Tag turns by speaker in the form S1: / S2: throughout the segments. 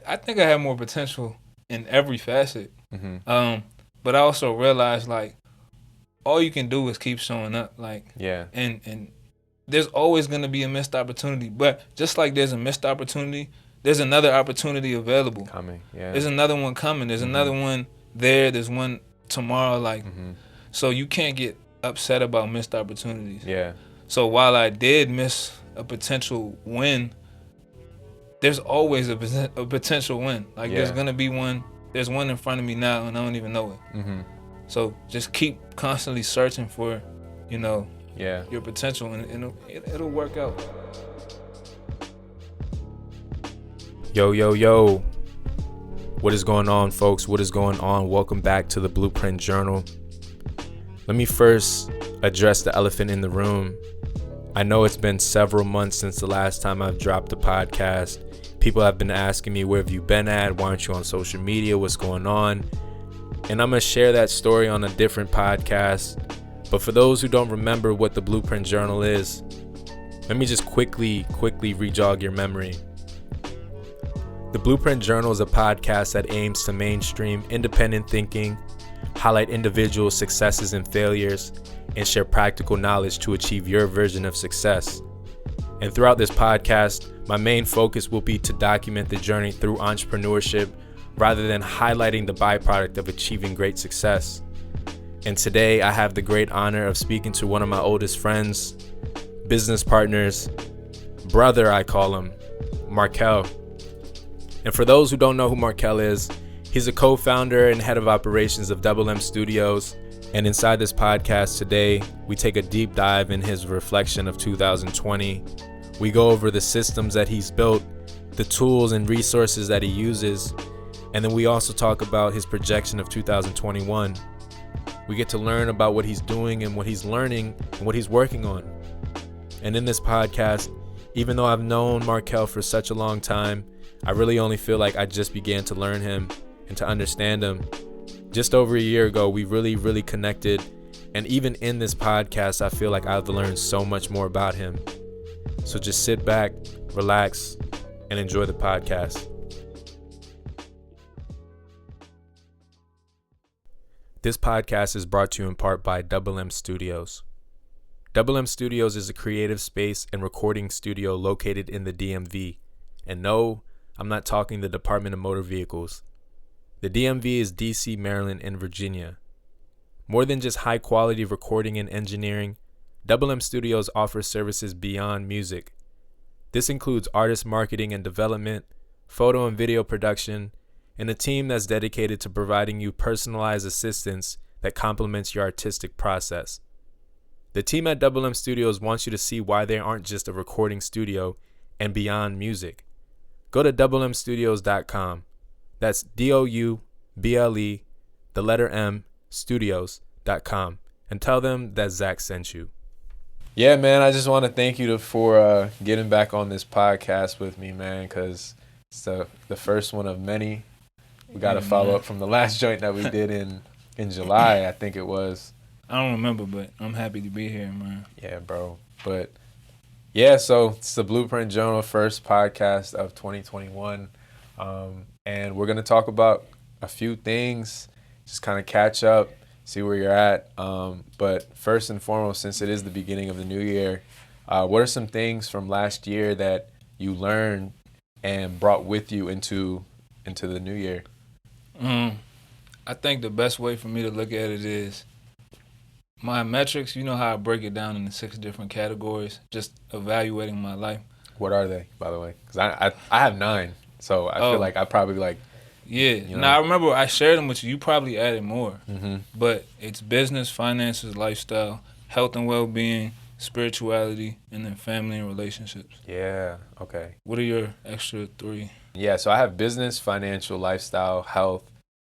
S1: I think I have more potential in every facet.
S2: Mm-hmm.
S1: But I also realized like all you can do is keep showing up. Like
S2: Yeah.
S1: and there's always gonna be a missed opportunity. But just like there's a missed opportunity, there's another opportunity available.
S2: Coming. Yeah.
S1: There's another one coming. There's
S2: Mhm.
S1: another one there. There's one tomorrow. Like
S2: Mm-hmm.
S1: so you can't get upset about missed opportunities.
S2: Yeah.
S1: So while I did miss a potential win, there's always a potential win. Like there's
S2: Yeah.
S1: gonna be one. There's one in front of me now, and I don't even know it.
S2: Mm-hmm.
S1: So just keep constantly searching for,
S2: Yeah.
S1: your potential, and it'll work out.
S2: Yo. What is going on, folks? What is going on? Welcome back to the Blueprint Journal. Let me first address the elephant in the room. I know it's been several months since the last time I've dropped a podcast. People have been asking me, where have you been at? Why aren't you on social media? What's going on? And I'm going to share that story on a different podcast. But for those who don't remember what the Blueprint Journal is, let me just quickly re-jog your memory. The Blueprint Journal is a podcast that aims to mainstream independent thinking, highlight individual successes and failures, and share practical knowledge to achieve your version of success. And throughout this podcast, my main focus will be to document the journey through entrepreneurship rather than highlighting the byproduct of achieving great success. And today I have the great honor of speaking to one of my oldest friends, business partners, brother I call him, Markel. And for those who don't know who Markel is, he's a co-founder and head of operations of Double M Studios. And inside this podcast today, we take a deep dive in his reflection of 2020. We go over the systems that he's built, the tools and resources that he uses, and then we also talk about his projection of 2021. We get to learn about what he's doing and what he's learning and what he's working on. And in this podcast, even though I've known Markel for such a long time, I really only feel like I just began to learn him and to understand him. Just over a year ago, we really connected. And even in this podcast, I feel like I've learned so much more about him. So just sit back, relax, and enjoy the podcast. This podcast is brought to you in part by Double M Studios. Double M Studios is a creative space and recording studio located in the DMV. And no, I'm not talking the Department of Motor Vehicles. The DMV is DC, Maryland, and Virginia. More than just high quality recording and engineering, Double M Studios offers services beyond music. This includes artist marketing and development, photo and video production, and a team that's dedicated to providing you personalized assistance that complements your artistic process. The team at Double M Studios wants you to see why they aren't just a recording studio and beyond music. Go to doublemstudios.com. That's DOUBLE, the letter M, studios.com, and tell them that Zach sent you. Yeah, man, I just want to thank you for getting back on this podcast with me, man, because it's the first one of many. We got to follow up from the last joint that we did in July, I think it was.
S1: I don't remember, but I'm happy to be here, man.
S2: Yeah, bro. But yeah, so it's the Blueprint Journal first podcast of 2021. And we're going to talk about a few things, just kind of catch up, see where you're at. But first and foremost, since it is the beginning of the new year, what are some things from last year that you learned and brought with you into the new year?
S1: I think the best way for me to look at it is my metrics. You know how I break it down into 6 different categories, just evaluating my life.
S2: What are they, by the way? Because I have 9. So I feel like I probably
S1: Yeah. Now, I remember I shared them with you. You probably added more. Mm-hmm. But it's business, finances, lifestyle, health and well-being, spirituality, and then family and relationships.
S2: Yeah. Okay.
S1: What are your extra 3?
S2: Yeah. So I have business, financial, lifestyle, health,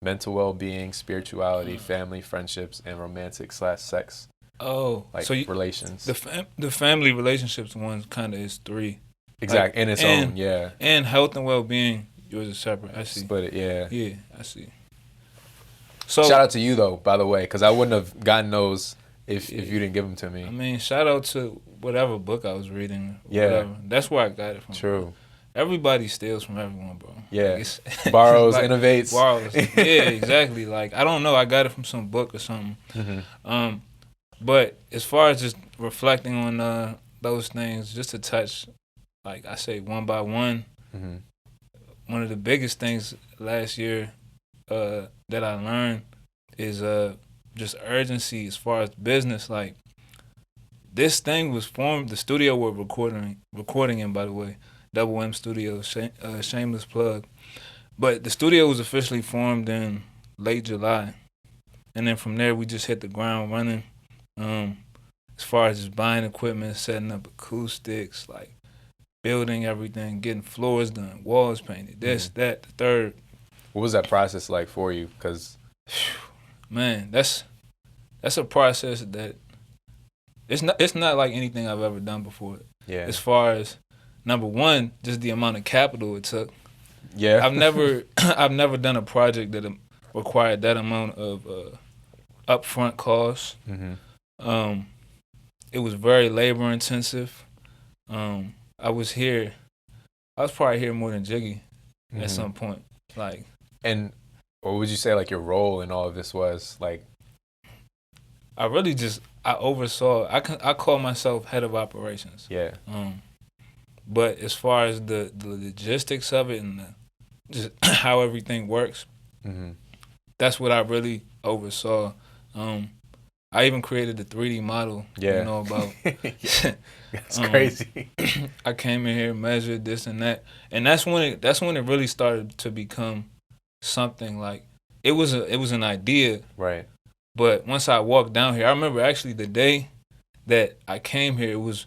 S2: mental well-being, spirituality, family, friendships, and romantic/sex.
S1: Oh.
S2: So relations.
S1: The family relationships one kind of is 3.
S2: Exactly, in its own, yeah.
S1: And health and well-being, yours is separate. I see.
S2: Split it, yeah.
S1: Yeah, I see. So
S2: shout out to you though, by the way, because I wouldn't have gotten those if you didn't give them to me.
S1: I mean, shout out to whatever book I was reading.
S2: Yeah,
S1: whatever. That's where I got it from.
S2: True.
S1: everybody steals from everyone, bro.
S2: Yeah.
S1: Like
S2: Borrows,
S1: like,
S2: innovates.
S1: Borrows. Yeah, exactly. Like, I don't know. I got it from some book or something. But as far as just reflecting on those things, just to touch, like I say, one by one, one of the biggest things last year that I learned is just urgency as far as business. Like, this thing was formed. The studio we're recording in, by the way, Double M Studios, shameless plug. But the studio was officially formed in late July, and then from there we just hit the ground running. As far as just buying equipment, setting up acoustics, like building everything, getting floors done, walls painted, this, that, the third.
S2: What was that process like for you? Because,
S1: man, that's a process that it's not like anything I've ever done before.
S2: Yeah.
S1: As far as number one, just the amount of capital it took.
S2: Yeah.
S1: I've never done a project that required that amount of upfront costs. It was very labor intensive. I was probably here more than Jiggy at some point. Like,
S2: and what would you say like your role in all of this was? Like,
S1: I oversaw. I call myself head of operations.
S2: Yeah.
S1: But as far as the logistics of it and just how everything works, that's what I really oversaw. I even created the 3D model.
S2: Yeah.
S1: You know about.
S2: That's crazy.
S1: I came in here, measured this and that, and that's when it really started to become something. Like, it was an idea.
S2: Right.
S1: But once I walked down here, I remember actually the day that I came here, it was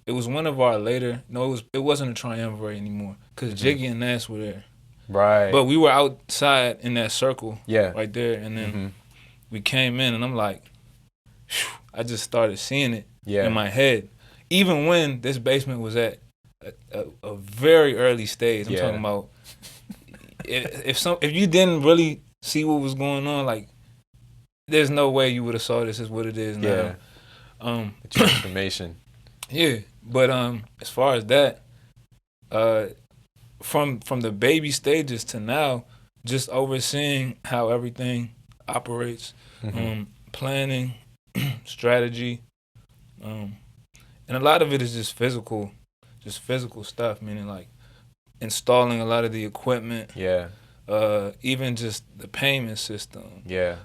S1: one of our later. No, it wasn't a triumvirate anymore because Jiggy and Nas were there.
S2: Right.
S1: But we were outside in that circle.
S2: Yeah.
S1: Right there, and then we came in, and I'm like, whew, I just started seeing it in my head. Even when this basement was at a very early stage, I'm talking about if you didn't really see what was going on, like, there's no way you would have saw this as what it is now.
S2: The transformation.
S1: Yeah, but as far as that, from the baby stages to now, just overseeing how everything operates, planning, strategy, and a lot of it is just physical stuff. Meaning, like, installing a lot of the equipment.
S2: Yeah.
S1: Even just the payment system.
S2: Yeah.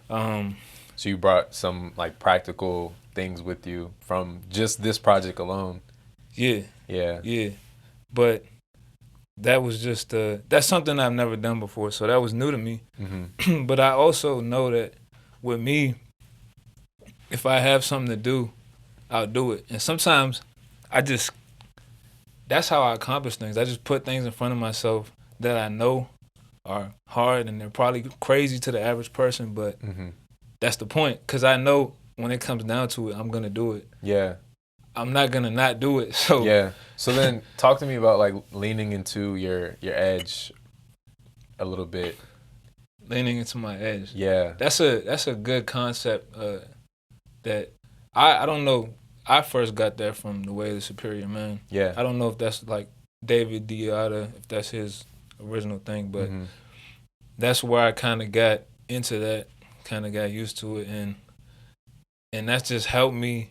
S2: So you brought some like practical things with you from just this project alone.
S1: Yeah.
S2: Yeah.
S1: Yeah. But that was just that's something I've never done before, so that was new to me. But I also know that with me, if I have something to do, I'll do it. And sometimes that's how I accomplish things. I just put things in front of myself that I know are hard and they're probably crazy to the average person, but that's the point, because I know when it comes down to it, I'm gonna do it.
S2: Yeah.
S1: I'm not gonna not do it. So
S2: yeah. So then talk to me about like leaning into your edge a little bit.
S1: Leaning into my edge.
S2: Yeah.
S1: That's a good concept that I don't know. I first got that from The Way of the Superior Man.
S2: Yeah.
S1: I don't know if that's like David Deotta, if that's his original thing, but that's where I kind of got into that, kind of got used to it, and that's just helped me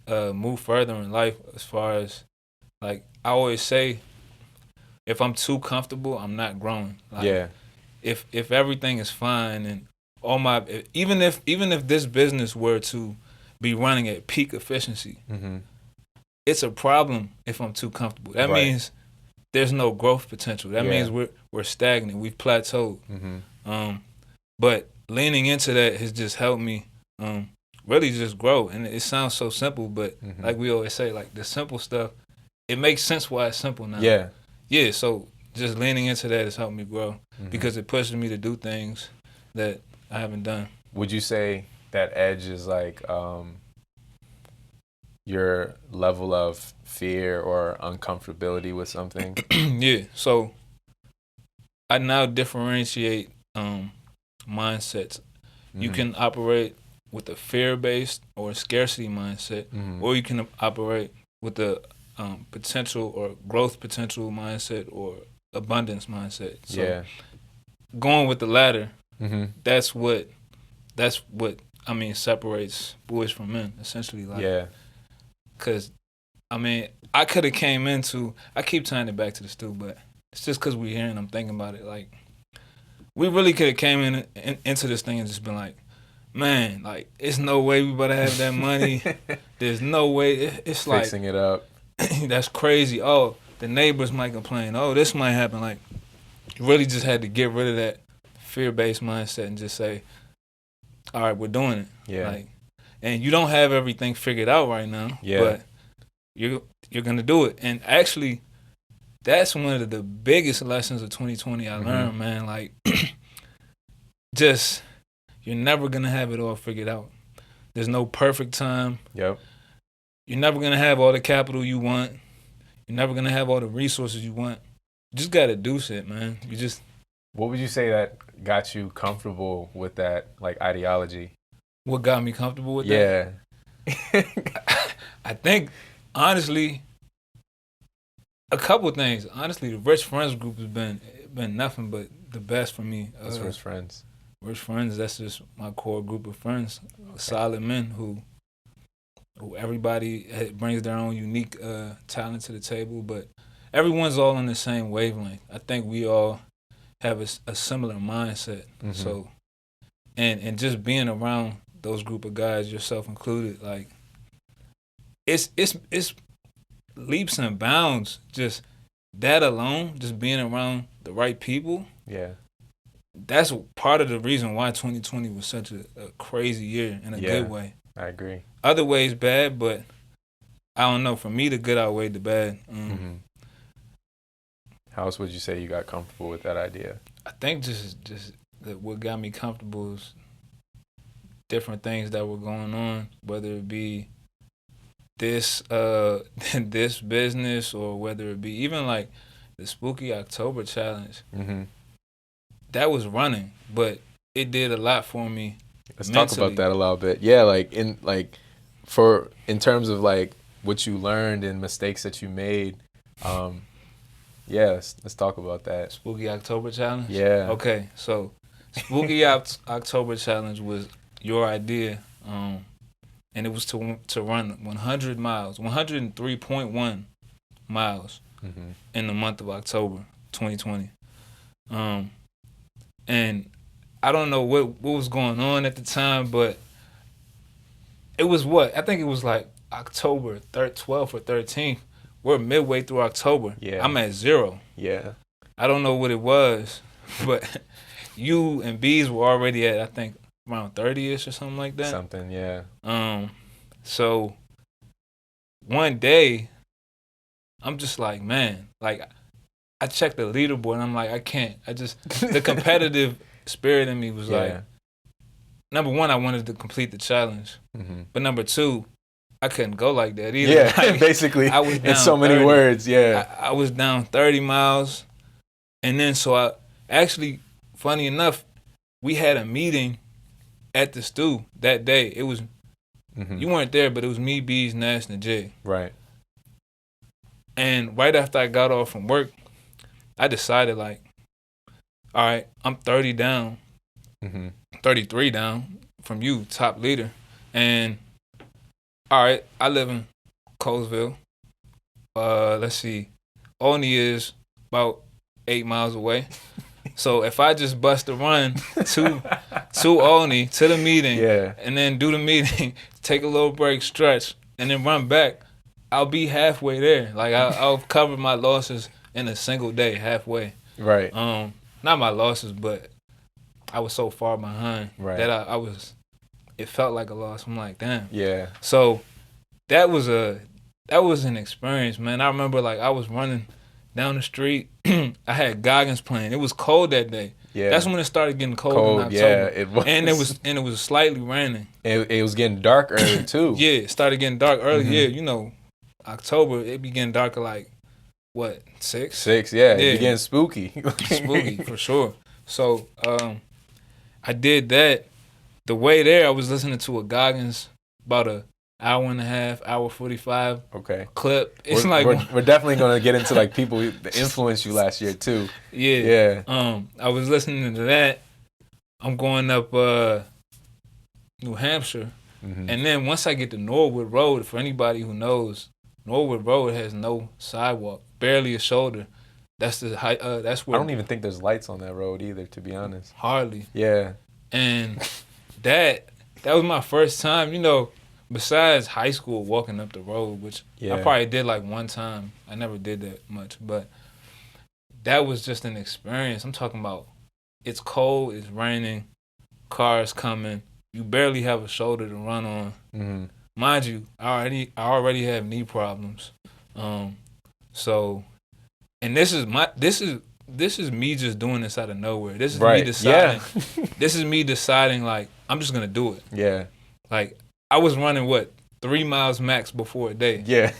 S1: move further in life. As far as, like, I always say, if I'm too comfortable, I'm not growing. Like,
S2: yeah.
S1: If everything is fine and all my even if this business were to be running at peak efficiency, it's a problem if I'm too comfortable. That means there's no growth potential. That means we're stagnant. We've plateaued. But leaning into that has just helped me really just grow. And it sounds so simple, but like we always say, like, the simple stuff, it makes sense why it's simple now.
S2: Yeah.
S1: Yeah, so just leaning into that has helped me grow because it pushes me to do things that I haven't done.
S2: Would you say that edge is like your level of fear or uncomfortability with something?
S1: Yeah, so I now differentiate mindsets. You can operate with a fear-based or a scarcity mindset, or you can operate with a potential or growth potential mindset or abundance mindset. So
S2: Yeah.
S1: going with the latter,
S2: Mm-hmm.
S1: that's what I mean separates boys from men, essentially. Like,
S2: Yeah.
S1: cause I mean I could have came into. I keep tying it back to the stew, but it's just cause we're here and I'm thinking about it. Like, we really could have came into this thing and just been like, man, like, it's no way we better have that money. There's no way. It's like
S2: Fixing it up.
S1: that's crazy. Oh, the neighbors might complain. Oh, this might happen. Like, you really just had to get rid of that fear-based mindset and just say, all right, we're doing it.
S2: Yeah.
S1: Like, and you don't have everything figured out right now.
S2: Yeah.
S1: But you're gonna do it. And actually, that's one of the biggest lessons of 2020 I learned, man. Like, just you're never gonna have it all figured out. There's no perfect time.
S2: Yep.
S1: You're never gonna have all the capital you want. You're never gonna have all the resources you want. You just gotta do shit, man. You just.
S2: What would you say that got you comfortable with that, like, ideology?
S1: What got me comfortable with that?
S2: Yeah.
S1: I think, honestly, a couple of things. Honestly, the Rich Friends group has been nothing but the best for me.
S2: What's Rich Friends?
S1: Rich Friends, that's just my core group of friends. Okay. Solid men who everybody brings their own unique talent to the table, but everyone's all on the same wavelength. I think we all have a similar mindset. Mm-hmm. So, and just being around those group of guys, yourself included, like, it's leaps and bounds. Just that alone, just being around the right people.
S2: Yeah.
S1: That's part of the reason why 2020 was such a crazy year in a good way.
S2: I agree.
S1: Other ways bad, but I don't know. For me, the good outweighed the bad.
S2: How else would you say you got comfortable with that idea?
S1: I think just that what got me comfortable is different things that were going on, whether it be this this business or whether it be even like the Spooky October challenge. Mm-hmm. That was running, but it did a lot for me.
S2: Let's talk about that a little bit. Yeah, like in terms of like what you learned and mistakes that you made. Yeah, let's talk about that.
S1: Spooky October challenge?
S2: Yeah.
S1: Okay, so Spooky October challenge was your idea, and it was to run 100 miles, 103.1 miles in the month of October 2020. And I don't know what was going on at the time, but it was I think it was like October 12th or 13th. We're midway through October.
S2: Yeah.
S1: I'm at 0.
S2: Yeah.
S1: I don't know what it was, but you and Bees were already at, I think, around 30-ish or something like that.
S2: Something, yeah.
S1: So one day, I'm just like, man, like, I checked the leaderboard and I'm like, I can't. The competitive spirit in me was like, number one, I wanted to complete the challenge. Mm-hmm. But number two, I couldn't go like that either.
S2: Yeah,
S1: like,
S2: basically,
S1: I was down
S2: in so many
S1: 30.
S2: words, yeah.
S1: I was down 30 miles. And then so I actually, funny enough, we had a meeting at the stew that day. It was, you weren't there, but it was me, Bees, Nash, and Jay.
S2: Right.
S1: And right after I got off from work, I decided, like, all right, I'm 30 down, 33 down from you, top leader. And, all right, I live in Colesville. Let's see. Olney is about 8 miles away. So if I just bust a run to Olney, to the meeting, and then do the meeting, take a little break, stretch, and then run back, I'll be halfway there. Like, I'll cover my losses in a single day, halfway.
S2: Right.
S1: Not my losses, but I was so far behind that I was. It felt like a loss. I'm like, damn.
S2: Yeah.
S1: So that was an experience, man. I remember, like, I was running down the street. I had Goggins playing. It was cold that day. Yeah. That's when it started getting cold in October.
S2: Yeah, it was.
S1: And it was slightly raining.
S2: It was getting dark early too.
S1: Yeah, it started getting dark early. Yeah, you know, October, it be getting darker like, what, 6?
S2: 6, yeah. It be getting spooky.
S1: Spooky, for sure. So I did that. The way there, I was listening to a Goggins about hour and a half, hour 45
S2: Okay.
S1: clip. It's
S2: we're definitely gonna get into like people that influenced you last year too.
S1: Yeah. I was listening to that. I'm going up New Hampshire. And then once I get to Norwood Road, for anybody who knows, Norwood Road has no sidewalk, barely a shoulder. That's the height. That's where
S2: I don't even think there's lights on that road either, to be honest.
S1: Hardly.
S2: Yeah.
S1: And that was my first time, besides high school, walking up the road, which I probably did like one time. I never did that much, but that was just an experience. I'm talking about it's cold, it's raining, cars coming. You barely have a shoulder to run on. Mind you, I already have knee problems. So, and this is me just doing this out of nowhere. This is me deciding. This is me deciding like I'm just gonna do it.
S2: Yeah.
S1: Like I was running 3 miles max before a day.
S2: Yeah.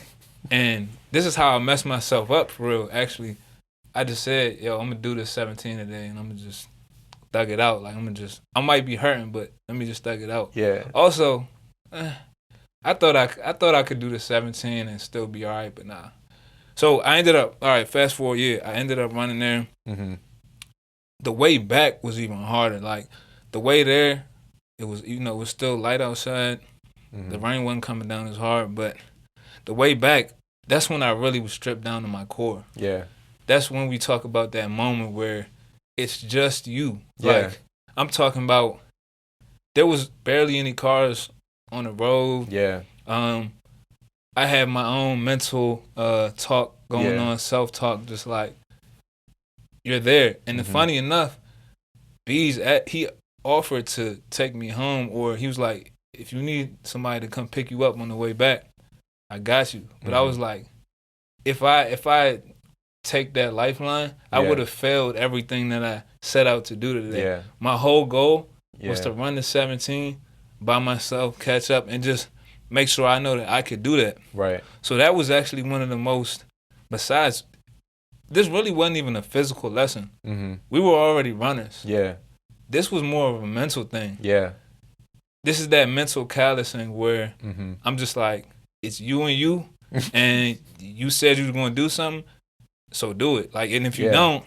S1: And this is how I messed myself up for real. Actually, I just said, I'm gonna do this 17 a day, and I'm gonna just thug it out. Like I might be hurting, but let me just thug it out.
S2: Yeah.
S1: Also, I thought I could do the 17 and still be all right, but nah. So I ended up, all right, fast forward, I ended up running there. The way back was even harder. Like the way there, it was, it was still light outside. The rain wasn't coming down as hard, but the way back, that's when I really was stripped down to my core.
S2: Yeah.
S1: That's when we talk about that moment where it's just you.
S2: Yeah.
S1: Like I'm talking about, there was barely any cars on the road.
S2: Yeah.
S1: I had my own mental talk going on, self-talk, just like, you're there. And funny enough, he offered to take me home, or he was like, if you need somebody to come pick you up on the way back, I got you. But I was like, if I take that lifeline, I would have failed everything that I set out to do today.
S2: Yeah.
S1: My whole goal was to run the 17 by myself, catch up, and just make sure I know that I could do that.
S2: Right.
S1: So that was actually one of the most, besides, this really wasn't even a physical lesson. We were already runners.
S2: Yeah.
S1: This was more of a mental thing.
S2: Yeah.
S1: This is that mental callousing where I'm just like, it's you and you, and you said you were going to do something, so do it. Like, and if you don't,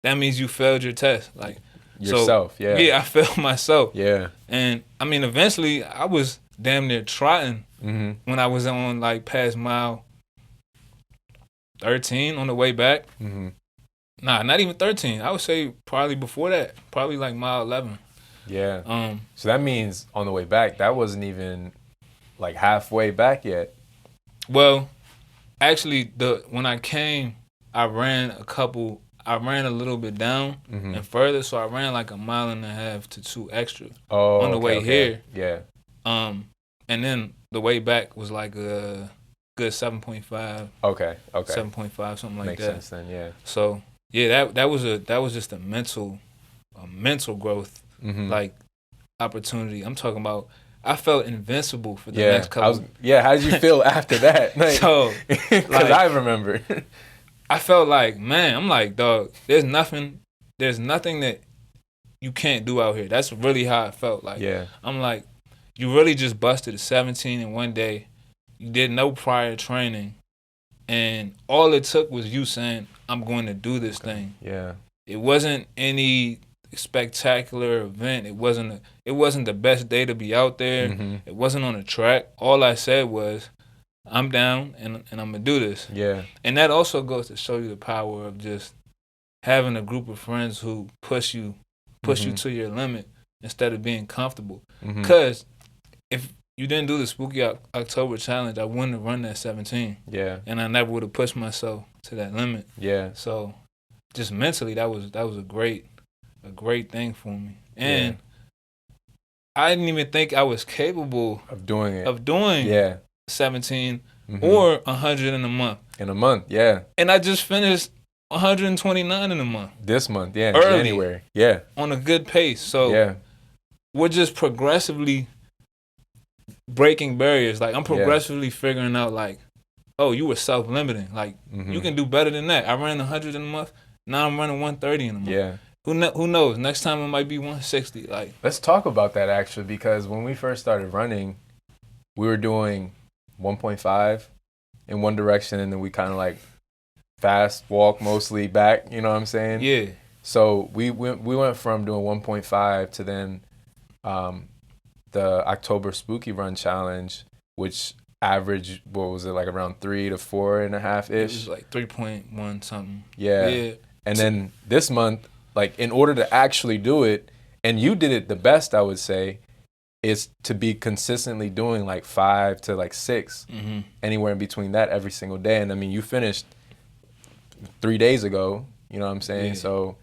S1: that means you failed your test. Like
S2: yourself.
S1: So, yeah, I failed myself.
S2: Yeah.
S1: And I mean, eventually, I was damn near trotting when I was on like past mile 13 on the way back. Nah, not even 13. I would say probably before that, probably like mile 11.
S2: Yeah. So that means on the way back, that wasn't even like halfway back yet.
S1: Well, actually, when I came, I ran a little bit down and further, so I ran like 1.5 miles to 2 extra on the way here.
S2: Yeah.
S1: And then the way back was like a good 7.5.
S2: Okay.
S1: 7.5, something like
S2: Makes
S1: that.
S2: Makes sense then, yeah.
S1: So yeah, that was just a mental growth like opportunity. I'm talking about. I felt invincible for the next couple.
S2: How did you feel after that? Like,
S1: so,
S2: because I remember.
S1: I felt like, man, I'm like, dog, there's nothing that you can't do out here. That's really how I felt. Like, I'm like, you really just busted a 17 in one day. You did no prior training. And all it took was you saying, I'm going to do this thing.
S2: Yeah.
S1: It wasn't any spectacular event. It wasn't the best day to be out there. It wasn't on the track. All I said was, I'm down and I'm gonna do this.
S2: Yeah.
S1: And that also goes to show you the power of just having a group of friends who push you to your limit instead of being comfortable. Because if you didn't do the Spooky October challenge, I wouldn't have run that 17.
S2: Yeah.
S1: And I never would have pushed myself to that limit.
S2: Yeah.
S1: So just mentally, that was a great thing for me. And I didn't even think I was capable
S2: of doing it.
S1: 17 or 100 in a month.
S2: In a month, yeah.
S1: And I just finished 129 in a month.
S2: This month, in
S1: early,
S2: January. Yeah.
S1: On a good pace. So we're just progressively breaking barriers. Like, I'm progressively figuring out, like, oh, you were self-limiting. Like, you can do better than that. I ran 100 in a month. Now I'm running 130 in a month.
S2: Yeah.
S1: Who knows? Next time it might be 160. Like,
S2: let's talk about that, actually, because when we first started running, we were doing 1.5 in one direction, and then we kind of like fast walk mostly back. You know what I'm saying?
S1: Yeah.
S2: So we went from doing 1.5 to then the October Spooky Run Challenge, which average, what was it, like around 3 to 4.5
S1: It
S2: ish?
S1: was like 3.1 something.
S2: Yeah.
S1: Yeah.
S2: And then this month, like in order to actually do it, and you did it the best, I would say, is to be consistently doing like 5 to like 6, anywhere in between that every single day. And I mean, you finished 3 days ago, you know what I'm saying?
S1: Yeah.
S2: So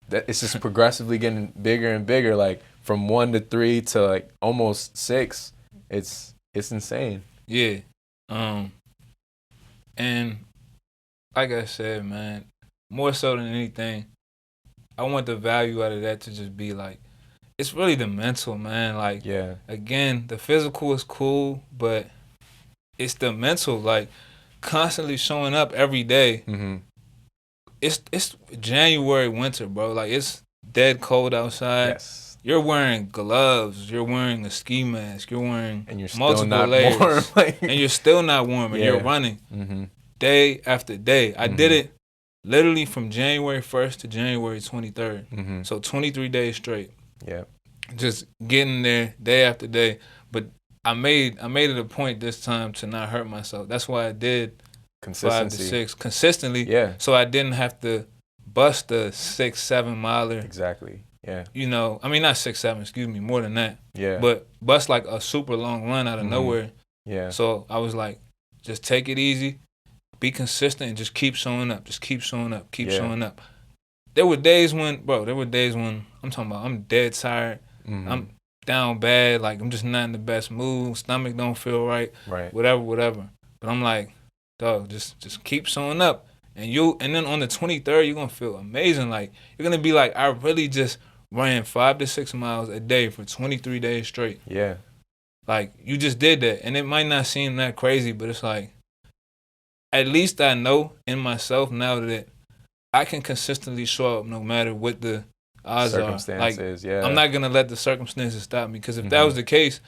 S2: that it's just progressively getting bigger and bigger, like from 1 to 3 to like almost 6. It's insane.
S1: Yeah. And like I said, man, more so than anything, I want the value out of that to just be like, it's really the mental, man. Like,
S2: Yeah.
S1: again, the physical is cool, but it's the mental, like constantly showing up every day.
S2: Mm-hmm.
S1: It's January winter, bro. Like, it's dead cold outside.
S2: Yes.
S1: You're wearing gloves. You're wearing a ski mask. You're wearing
S2: And you're still
S1: multiple
S2: not
S1: layers,
S2: warm.
S1: and you're still not warm. And you're running day after day. I did it literally from January 1st to January 23rd. So 23 days straight.
S2: Yeah.
S1: Just getting there day after day. But I made it a point this time to not hurt myself. That's why I did 5 to 6 consistently.
S2: Yeah.
S1: So I didn't have to bust a 6-7 miler.
S2: Exactly. Yeah.
S1: You know, I mean, not 6-7, excuse me, more than that.
S2: Yeah.
S1: But bust like a super long run out of nowhere.
S2: Yeah.
S1: So I was like, just take it easy, be consistent, and just keep showing up. Just keep showing up. Keep showing up. There were days when I'm talking about I'm dead tired. I'm down bad. Like, I'm just not in the best mood. Stomach don't feel right.
S2: Right.
S1: Whatever. But I'm like, dog, just keep showing up. And then on the 23rd, you're going to feel amazing. Like, you're going to be like, I really just ran 5 to 6 miles a day for 23 days straight.
S2: Yeah.
S1: Like, you just did that. And it might not seem that crazy, but it's like, at least I know in myself now that I can consistently show up no matter what the odds
S2: circumstances,
S1: are. Like, I'm not going to let the circumstances stop me. Because if that was the case,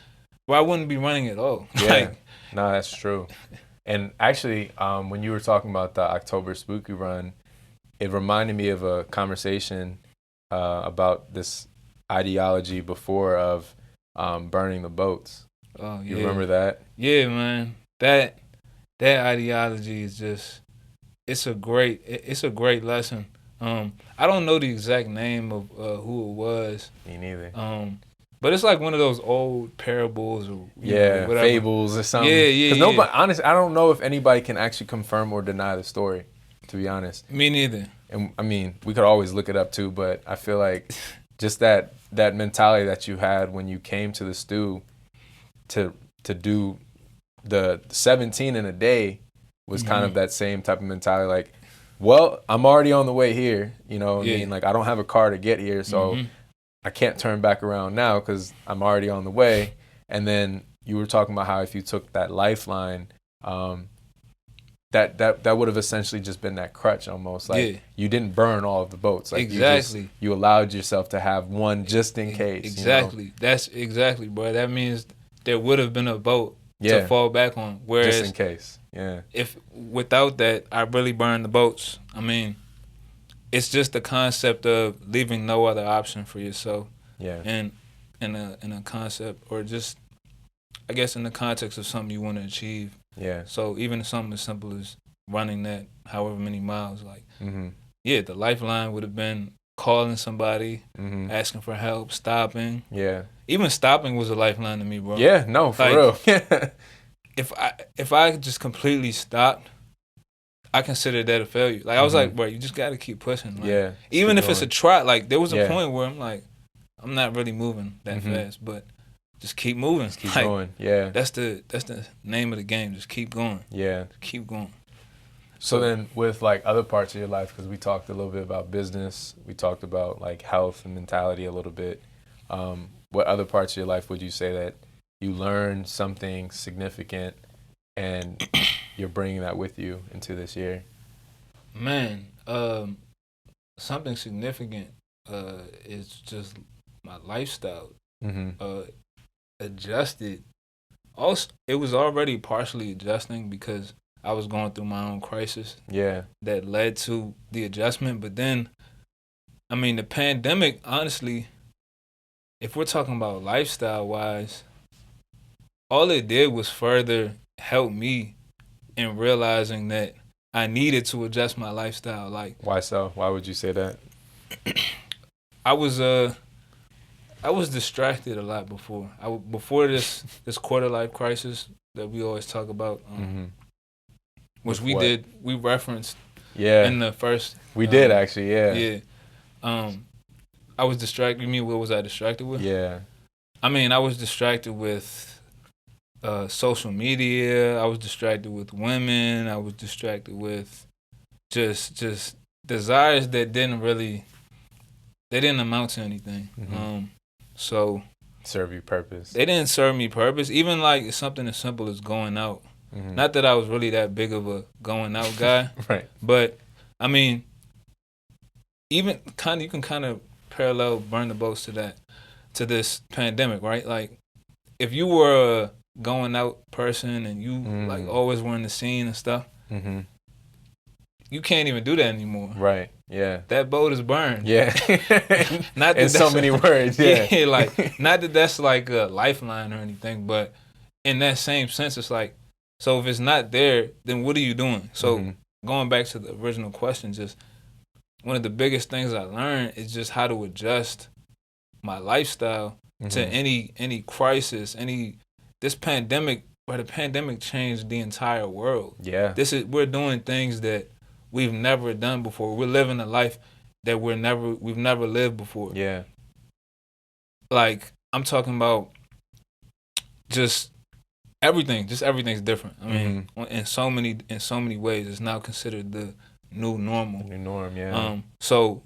S1: well, I wouldn't be running at all.
S2: Yeah. No, that's true. And actually, when you were talking about the October Spooky Run, it reminded me of a conversation about this ideology before of burning the boats.
S1: Oh, yeah.
S2: You remember that?
S1: Yeah, man. That ideology is just, it's a great lesson. I don't know the exact name of who it was.
S2: Me neither.
S1: But it's like one of those old parables or whatever.
S2: Fables or something.
S1: Yeah.
S2: Because nobody, honestly, I don't know if anybody can actually confirm or deny the story, to be honest.
S1: Me neither.
S2: And I mean, we could always look it up too, but I feel like just that mentality that you had when you came to the stew to do the 17 in a day was kind of that same type of mentality. Like, well, I'm already on the way here. You know what I mean? Like, I don't have a car to get here, so I can't turn back around now because I'm already on the way. And then you were talking about how if you took that lifeline, that would have essentially just been that crutch almost. Like, you didn't burn all of the boats. Like,
S1: exactly.
S2: You allowed yourself to have one just in case.
S1: Exactly. You know? That's exactly, bro. That means there would have been a boat to fall back on. Whereas,
S2: just in case. Yeah.
S1: If without that, I really burned the boats. I mean, it's just the concept of leaving no other option for yourself.
S2: Yeah.
S1: And in a concept, or just, I guess, in the context of something you want to achieve.
S2: Yeah.
S1: So even something as simple as running that however many miles, like, the lifeline would have been calling somebody, asking for help, stopping.
S2: Yeah.
S1: Even stopping was a lifeline to me, bro.
S2: Yeah, no, for real.
S1: If I just completely stopped, I consider that a failure. Like, I was like, bro, you just got to keep pushing. Like, even if it's a trot, like, there was a point where I'm like, I'm not really moving that fast, but just keep moving.
S2: Just keep
S1: like,
S2: going. Yeah.
S1: That's the name of the game. Just keep going.
S2: Yeah.
S1: Keep going.
S2: So then with like other parts of your life, because we talked a little bit about business, we talked about like health and mentality a little bit. What other parts of your life would you say that you learned something significant and you're bringing that with you into this year?
S1: Man, something significant is just my lifestyle. Adjusted Also, it was already partially adjusting because I was going through my own crisis.
S2: Yeah.
S1: That led to the adjustment. But then, I mean, the pandemic, honestly, if we're talking about lifestyle wise, all it did was further help me in realizing that I needed to adjust my lifestyle. Like,
S2: why so? Why would you say that?
S1: I was distracted a lot before. Before this quarter life crisis that we always talk about, which we referenced in the first.
S2: We did actually, yeah.
S1: Yeah. I was distracted. You mean what was I distracted with?
S2: Yeah.
S1: I mean, I was distracted with social media. I was distracted with women. I was distracted with just desires that didn't amount to anything. So
S2: serve you purpose.
S1: They didn't serve me purpose. Even like something as simple as going out. Not that I was really that big of a going out guy.
S2: Right.
S1: But I mean, even you can kind of parallel burn the boats to this pandemic, right? Like, if you were a going out person and you like always were in the scene and stuff, you can't even do that anymore.
S2: Right. Yeah.
S1: That boat is burned.
S2: Yeah.
S1: Not that
S2: in so many words. Yeah.
S1: Yeah. Like, not that that's like a lifeline or anything, but in that same sense, it's like, so if it's not there, then what are you doing? So going back to the original question, just one of the biggest things I learned is just how to adjust my lifestyle to any crisis, this pandemic, where the pandemic changed the entire world.
S2: Yeah.
S1: We're doing things that we've never done before. We're living a life that we've never lived before.
S2: Yeah.
S1: Like, I'm talking about just everything. Just everything's different. I mean, in so many ways, it's now considered the new normal.
S2: New norm, yeah.
S1: So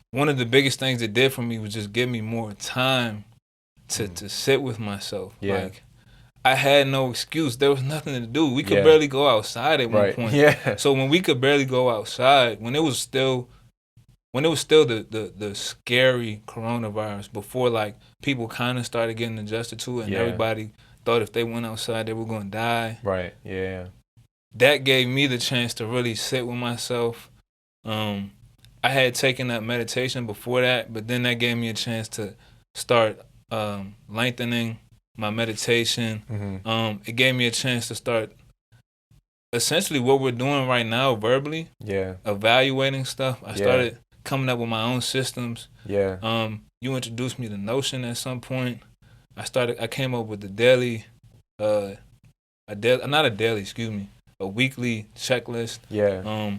S1: one of the biggest things it did for me was just give me more time to sit with myself.
S2: Yeah.
S1: Like, I had no excuse. There was nothing to do. We could barely go outside at one point.
S2: Yeah.
S1: So when we could barely go outside, when it was still the scary coronavirus, before like people kind of started getting adjusted to it, and everybody thought if they went outside they were gonna die.
S2: Right. Yeah.
S1: That gave me the chance to really sit with myself. I had taken that meditation before that, but then that gave me a chance to start lengthening my meditation. It gave me a chance to start essentially what we're doing right now verbally.
S2: Yeah.
S1: Evaluating stuff. I started coming up with my own systems.
S2: Yeah.
S1: You introduced me to Notion at some point. I came up with a weekly checklist.
S2: Yeah.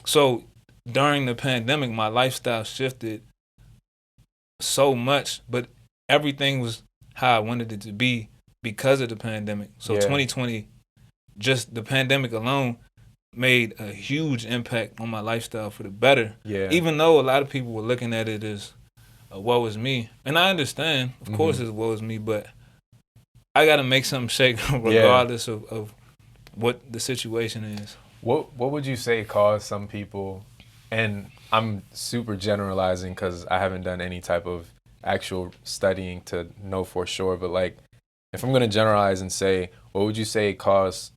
S1: So during the pandemic, my lifestyle shifted so much, but everything was how I wanted it to be because of the pandemic. So 2020, just the pandemic alone made a huge impact on my lifestyle for the better.
S2: Yeah.
S1: Even though a lot of people were looking at it as woe is me. And I understand, of course it's woe is me, but I got to make something shake regardless of what the situation is.
S2: What would you say caused some people, and I'm super generalizing because I haven't done any type of actual studying to know for sure, but like, if I'm going to generalize and say, what would you say caused,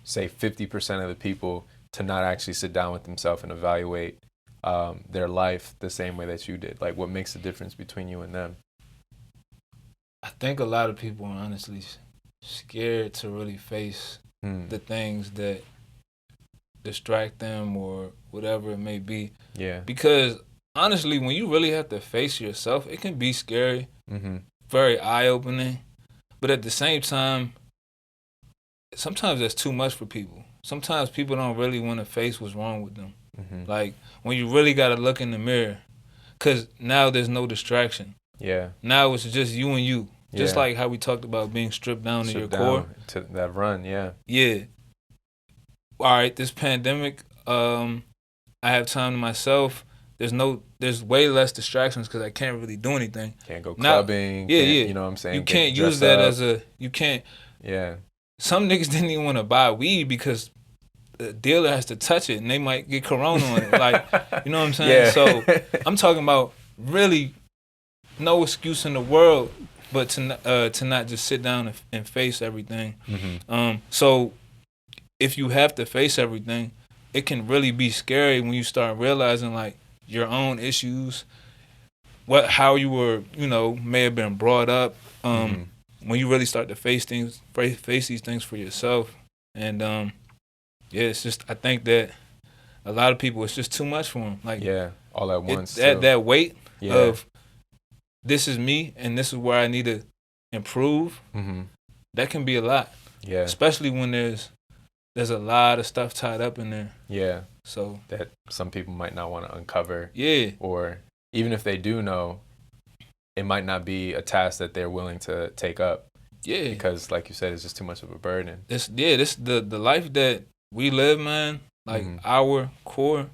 S2: say, 50% of the people to not actually sit down with themselves and evaluate their life the same way that you did? Like, what makes the difference between you and them?
S1: I think a lot of people are honestly scared to really face the things that distract them or whatever it may be.
S2: Yeah.
S1: Because honestly, when you really have to face yourself, it can be scary, very eye-opening. But at the same time, sometimes that's too much for people. Sometimes people don't really want to face what's wrong with them. Like, when you really got to look in the mirror, because now there's no distraction.
S2: Yeah.
S1: Now it's just you and you. Just like how we talked about being stripped down to your core.
S2: To that run, yeah.
S1: Yeah. All right, this pandemic, I have time to myself. There's way less distractions because I can't really do anything.
S2: Can't go clubbing. You know what I'm saying?
S1: You can't use that you can't.
S2: Yeah.
S1: Some niggas didn't even want to buy weed because the dealer has to touch it and they might get corona on it. Like, you know what I'm saying?
S2: Yeah.
S1: So I'm talking about really no excuse in the world but to not just sit down and face everything.
S2: Mm-hmm.
S1: So if you have to face everything, it can really be scary when you start realizing like your own issues, how you were, may have been brought up. When you really start to face these things for yourself, and it's just, I think that a lot of people, it's just too much for them. Like,
S2: all at once.
S1: That weight of this is me and this is where I need to improve. That can be a lot.
S2: Yeah.
S1: Especially when there's a lot of stuff tied up in there.
S2: Yeah.
S1: So
S2: that some people might not want to uncover.
S1: Yeah.
S2: Or even if they do know, it might not be a task that they're willing to take up.
S1: Yeah.
S2: Because like you said, it's just too much of a burden.
S1: This the life that we live, man, like our core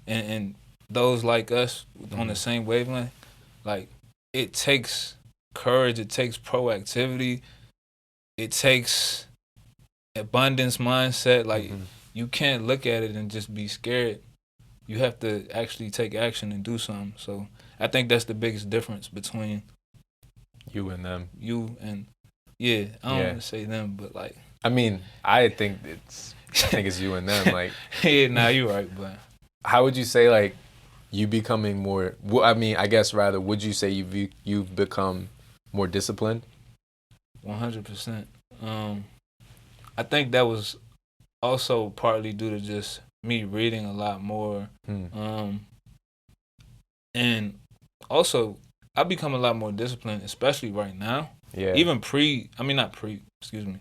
S1: and those like us on the same wavelength, like it takes courage, it takes proactivity, it takes abundance mindset. Like you can't look at it and just be scared. You have to actually take action and do something. So I think that's the biggest difference between
S2: you and them.
S1: You and I don't want to say them, but like
S2: I mean, I think it's you and them. Like
S1: you're right, but
S2: how would you say like you becoming more? I mean, I guess rather, would you say you've become more disciplined?
S1: 100%. I think that was also partly due to just me reading a lot more, and also I become a lot more disciplined, especially right now.
S2: Yeah.
S1: Even excuse me.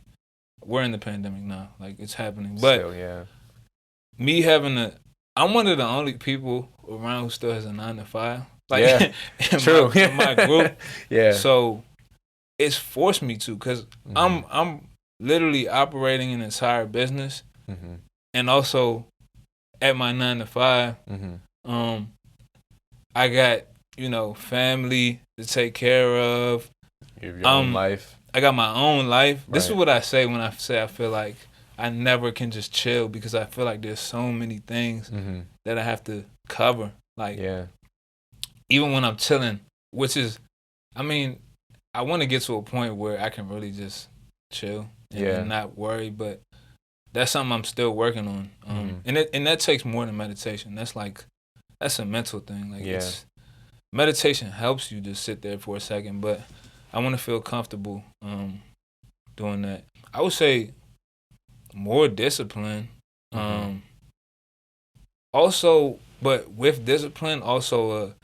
S1: We're in the pandemic now, like it's happening. But
S2: still,
S1: me I'm one of the only people around who still has a 9-to-5.
S2: Like
S1: true. In my group.
S2: Yeah.
S1: So it's forced me to, because I'm literally operating an entire business, and also at my 9-to-5, I got family to take care of.
S2: You have your own life.
S1: I got my own life. Right. This is what I say when I say I feel like I never can just chill, because I feel like there's so many things that I have to cover. Like, even when I'm chilling, which is, I mean, I want to get to a point where I can really just chill and not worry, but that's something I'm still working on. And that takes more than meditation. That's a mental thing. Like, meditation helps you just sit there for a second, but I want to feel comfortable doing that. I would say more discipline. Also, but with discipline, also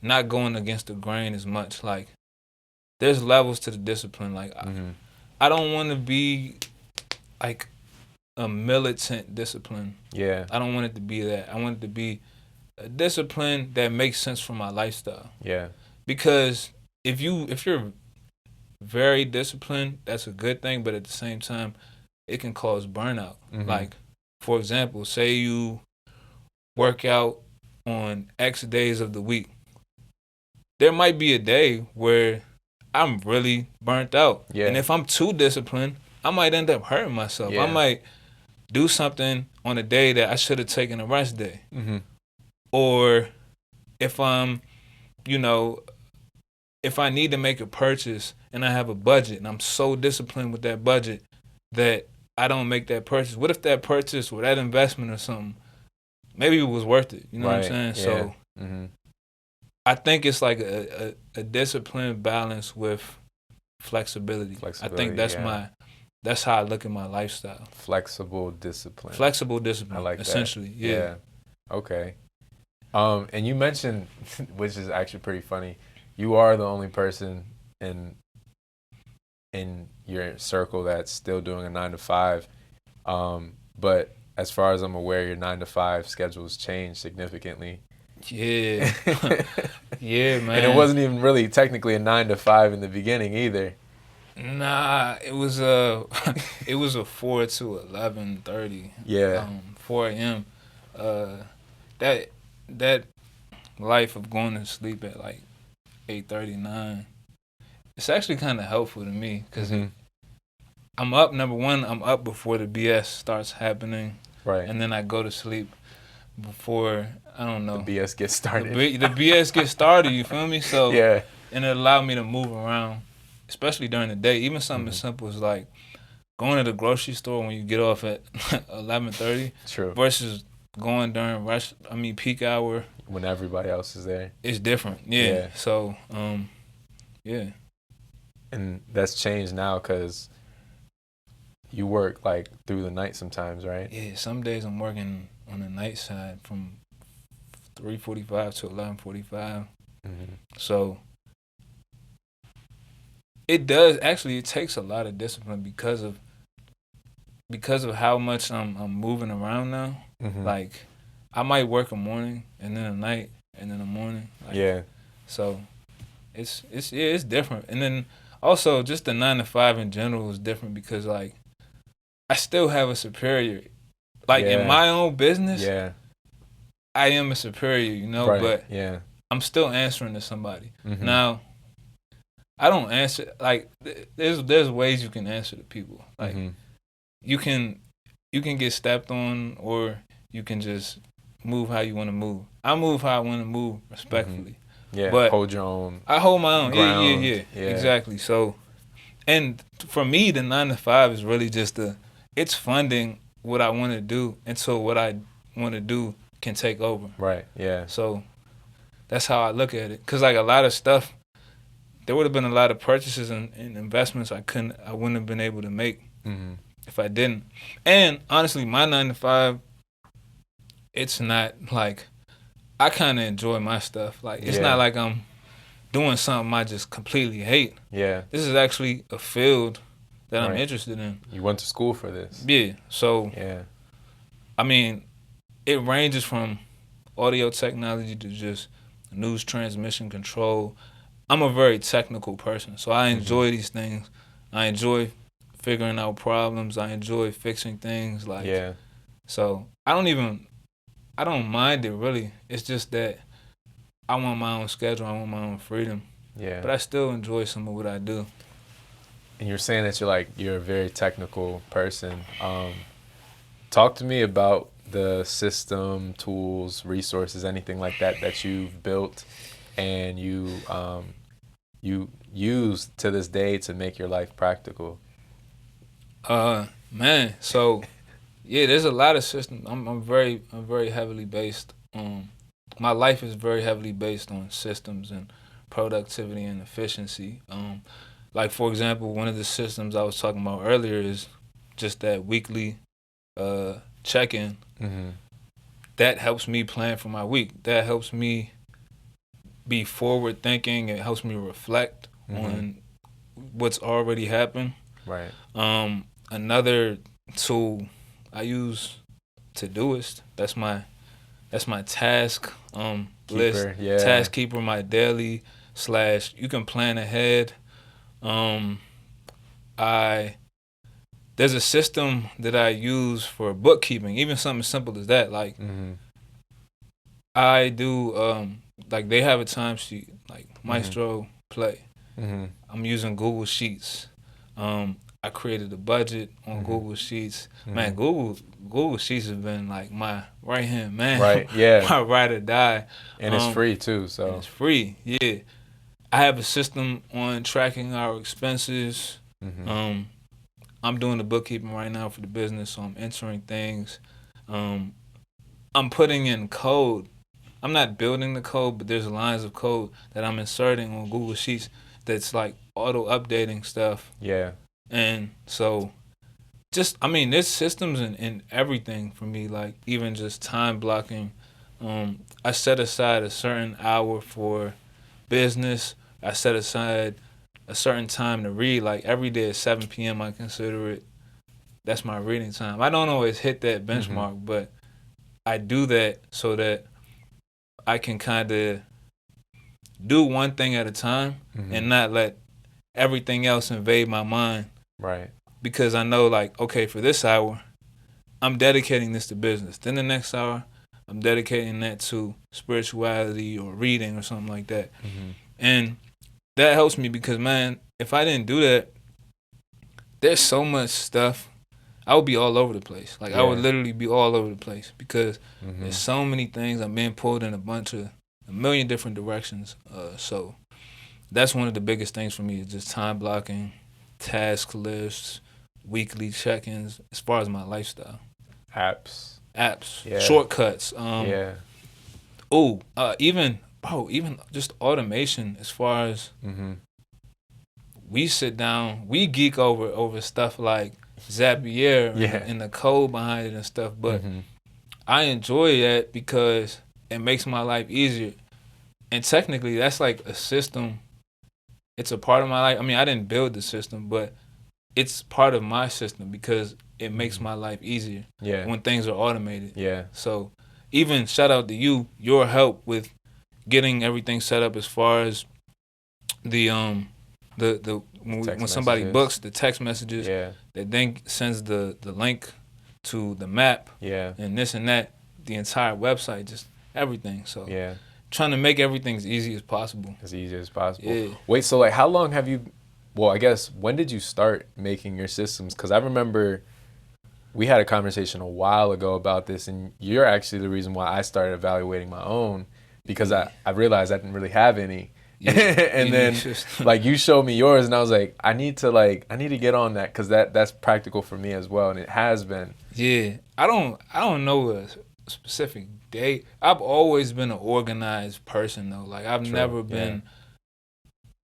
S1: not going against the grain as much. Like, there's levels to the discipline. Like, I don't want to be like a militant discipline. Yeah. I don't want it to be that. I want it to be a discipline that makes sense for my lifestyle. Yeah. Because if you're very disciplined, that's a good thing, but at the same time, it can cause burnout. Like, for example, say you work out on X days of the week. There might be a day where I'm really burnt out. Yeah. And if I'm too disciplined, I might end up hurting myself. Yeah. I might do something on a day that I should have taken a rest day. Or if I'm, if I need to make a purchase and I have a budget and I'm so disciplined with that budget that I don't make that purchase. What if that purchase or that investment or something, maybe it was worth it? You know what I'm saying? Yeah. So I think it's like a disciplined balance with flexibility. I think that's how I look at my lifestyle.
S2: Flexible discipline.
S1: I like that. Essentially, yeah.
S2: Okay. And you mentioned, which is actually pretty funny, you are the only person in your circle that's still doing a 9-to-5. But as far as I'm aware, your 9-to-5 schedules changed significantly.
S1: Yeah. Yeah, man.
S2: And it wasn't even really technically a 9-to-5 in the beginning either.
S1: Nah, it was a 4 to 11:30.
S2: Yeah.
S1: 4 a.m. That life of going to sleep at like 8:39. It's actually kind of helpful to me, because I'm up. Number one, I'm up before the BS starts happening. Right. And then I go to sleep before, I don't know,
S2: the BS gets started.
S1: The BS gets started. You feel me? So and it allowed me to move around. especially during the day. Even something as simple as like going to the grocery store when you get off at 11:30
S2: True.
S1: versus going during peak hour
S2: when everybody else is there.
S1: It's different. Yeah. So, yeah.
S2: And that's changed now because you work like through the night sometimes, right?
S1: Yeah. Some days I'm working on the night side from 3:45 to 11:45. So it does actually. It takes a lot of discipline because of how much I'm moving around now. Like I might work a morning and then a night and then a morning. Like, so it's different. And then also just the 9 to 5 in general is different because like I still have a superior. Like in my own business, I am a superior, you know, but I'm still answering to somebody. Now, I don't answer like there's ways you can answer to people. Like you can get stepped on or you can just move how you want to move. I move how I want to move respectfully.
S2: But hold your own.
S1: I hold my own.
S2: Ground.
S1: Yeah. Exactly. So, and for me, the 9 to 5 is really just it's funding what I want to do until what I want to do can take over.
S2: Right. Yeah.
S1: So that's how I look at it. Cause like a lot of stuff, there would have been a lot of purchases and investments I wouldn't have been able to make if I didn't. And honestly, my 9 to 5, it's not like I kind of enjoy my stuff. Like it's not like I'm doing something I just completely hate. Yeah. This is actually a field that I'm interested in.
S2: You went to school for this.
S1: Yeah. So I mean, it ranges from audio technology to just news transmission control. I'm a very technical person, so I enjoy these things. I enjoy figuring out problems. I enjoy fixing things. Like so I don't mind it really. It's just that I want my own schedule. I want my own freedom. Yeah. But I still enjoy some of what I do.
S2: And you're saying that you're a very technical person. Talk to me about the system, tools, resources, anything like that you've built and you use to this day to make your life practical.
S1: Man, so yeah, there's a lot of systems. I'm very heavily based on my life is very heavily based on systems and productivity and efficiency. Like for example, one of the systems I was talking about earlier is just that weekly check-in. That helps me plan for my week. That helps me be forward thinking. It helps me reflect on what's already happened. Right. Another tool I use Todoist. That's my task list. Task keeper, my daily / you can plan ahead. There's a system that I use for bookkeeping, even something as simple as that. Like I do like they have a timesheet, like Maestro Play. I'm using Google Sheets. I created a budget on Google Sheets. Man, Google Sheets has been like my right hand man. Right, yeah. My ride or die.
S2: And it's free too, so.
S1: And it's free, yeah. I have a system on tracking our expenses. I'm doing the bookkeeping right now for the business, so I'm entering things. I'm putting in code. I'm not building the code, but there's lines of code that I'm inserting on Google Sheets that's like auto-updating stuff. Yeah. And so there's systems in everything for me, like even just time blocking. I set aside a certain hour for business. I set aside a certain time to read. Like every day at 7 p.m. I consider it. That's my reading time. I don't always hit that benchmark, but I do that so that I can kind of do one thing at a time and not let everything else invade my mind. Right. Because I know, like, okay, for this hour, I'm dedicating this to business. Then the next hour, I'm dedicating that to spirituality or reading or something like that. And that helps me because, man, if I didn't do that, there's so much stuff. I would be all over the place. Like, I would literally be all over the place because there's so many things. I'm being pulled in a million different directions. So that's one of the biggest things for me is just time blocking, task lists, weekly check-ins. As far as my lifestyle,
S2: Apps,
S1: shortcuts. Even just automation. As far as we sit down, we geek over stuff like Zapier and the code behind it and stuff. But I enjoy that because it makes my life easier. And technically, that's like a system. It's a part of my life. I mean, I didn't build the system, but it's part of my system because it makes my life easier when things are automated.
S2: Yeah.
S1: So even shout out to you, your help with getting everything set up as far as the when somebody books the text messages that then sends the link to the map and this and that, the entire website, just everything. So trying to make everything as easy as possible.
S2: As easy as possible.
S1: Yeah.
S2: Wait, so like how long have you, well, I guess, when did you start making your systems? Because I remember we had a conversation a while ago about this, and you're actually the reason why I started evaluating my own, because I realized I didn't really have any. And then like you showed me yours, and I was like, I need to get on that, because that's practical for me as well, and it has been.
S1: Yeah, I don't know a specific date. I've always been an organized person though. Like I've never been.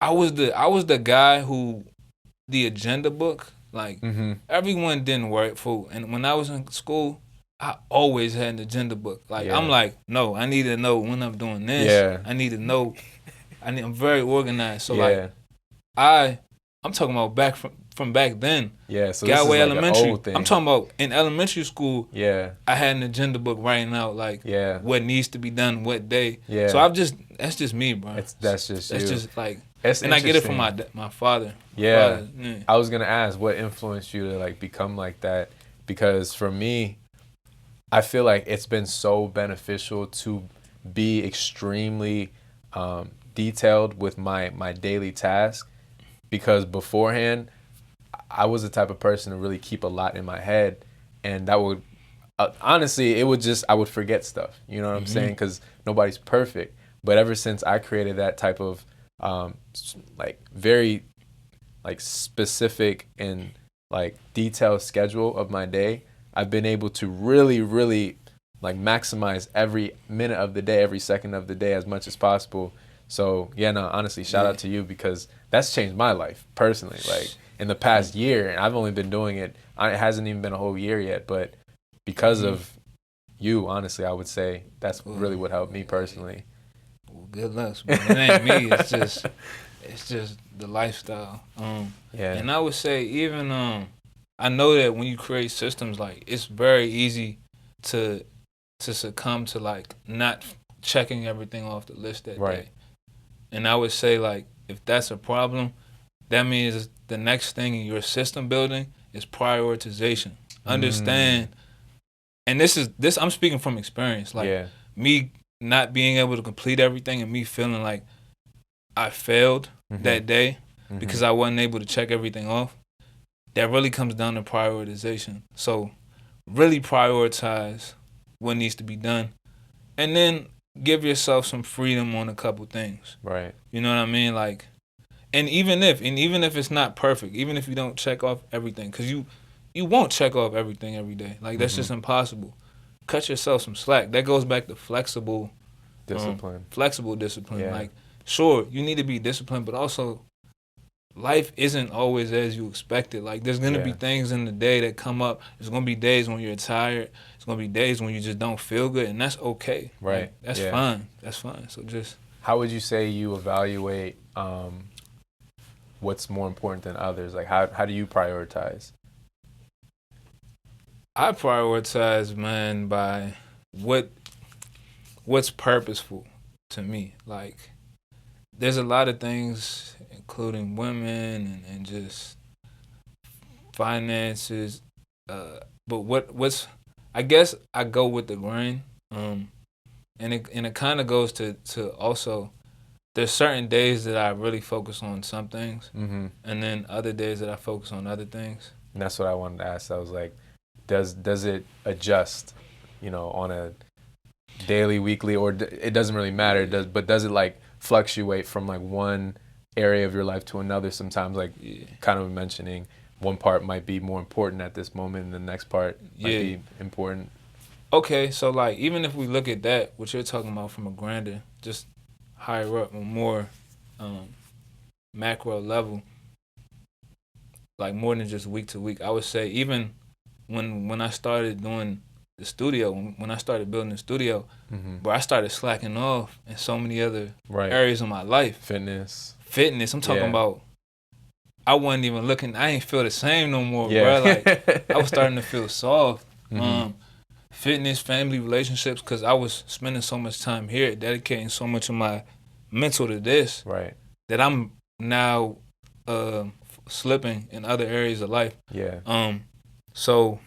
S1: I was the guy who the agenda book. Like everyone didn't work for, and when I was in school, I always had an agenda book. Like I'm like, no, I need to know when I'm doing this.
S2: Yeah.
S1: I need to know. I'm very organized. So like, I'm talking about back from back then.
S2: Yeah. So
S1: Galway
S2: this is like
S1: Elementary.
S2: an old thing.
S1: I'm talking about in elementary school.
S2: Yeah.
S1: I had an agenda book writing out like what needs to be done what day.
S2: Yeah.
S1: So that's just me, bro.
S2: That's just you.
S1: That's just like.
S2: That's
S1: and I get it from my father.
S2: Yeah. I was gonna ask what influenced you to like become like that, because for me, I feel like it's been so beneficial to be extremely detailed with my daily task, because beforehand I was the type of person to really keep a lot in my head, and that would honestly I would forget stuff. You know what I'm saying? Because nobody's perfect. But ever since I created that type of like very like specific and like detailed schedule of my day, I've been able to really like maximize every minute of the day, every second of the day as much as possible. So honestly, shout out to you, because that's changed my life personally. Like in the past year, and I've only been doing it. It hasn't even been a whole year yet, but because of you, honestly, I would say that's really what helped me personally.
S1: Well, good luck. It ain't me. It's just the lifestyle. And I would say even I know that when you create systems, like it's very easy to succumb to like not checking everything off the list that day. And I would say like if that's a problem, that means the next thing in your system building is prioritization. Understand, and this I'm speaking from experience. Like me not being able to complete everything and me feeling like I failed that day because I wasn't able to check everything off. That really comes down to prioritization. So really prioritize what needs to be done, and then give yourself some freedom on a couple things.
S2: Right.
S1: You know what I mean? Like, and even if it's not perfect, even if you don't check off everything, because you won't check off everything every day. Like that's just impossible. Cut yourself some slack. That goes back to flexible discipline.
S2: Yeah.
S1: Like, sure, you need to be disciplined, but also life isn't always as you expected. Like there's gonna be things in the day that come up. There's gonna be days when you're tired. There's gonna be days when you just don't feel good, and that's okay.
S2: Right.
S1: Like, that's fine. That's fine. So just.
S2: How would you say you evaluate what's more important than others? Like how do you prioritize?
S1: I prioritize, man, by what's purposeful to me. Like there's a lot of things, including women and just finances. But what's I guess I go with the grain. And it kind of goes to also there's certain days that I really focus on some things, and then other days that I focus on other things.
S2: And that's what I wanted to ask. I was like, does it adjust, on a daily, weekly, or it doesn't really matter? Does it like fluctuate from like one area of your life to another sometimes, like kind of mentioning one part might be more important at this moment and the next part might be important.
S1: Okay, so like even if we look at that, what you're talking about from a grander, just higher up, a more macro level, like more than just week to week, I would say even when I started doing the studio, when I started building the studio, but I started slacking off in so many other areas of my life.
S2: Fitness.
S1: I'm talking about. I wasn't even looking. I ain't feel the same no more, bro. Like I was starting to feel soft. Fitness, family, relationships, because I was spending so much time here, dedicating so much of my mental to this, that I'm now slipping in other areas of life. So,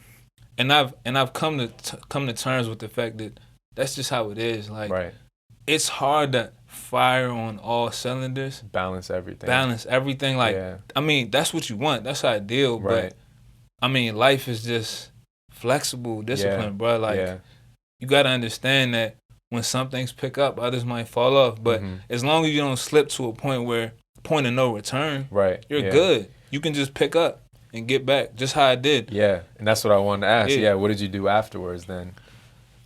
S1: and I've come to terms with the fact that that's just how it is. Like, it's hard to fire on all cylinders,
S2: balance everything.
S1: Like, I mean, that's what you want. That's ideal. But I mean, life is just flexible discipline, bro. Like, you gotta understand that when some things pick up, others might fall off. But as long as you don't slip to a point of no return, you're good. You can just pick up and get back, just how I did.
S2: And that's what I wanted to ask. What did you do afterwards then?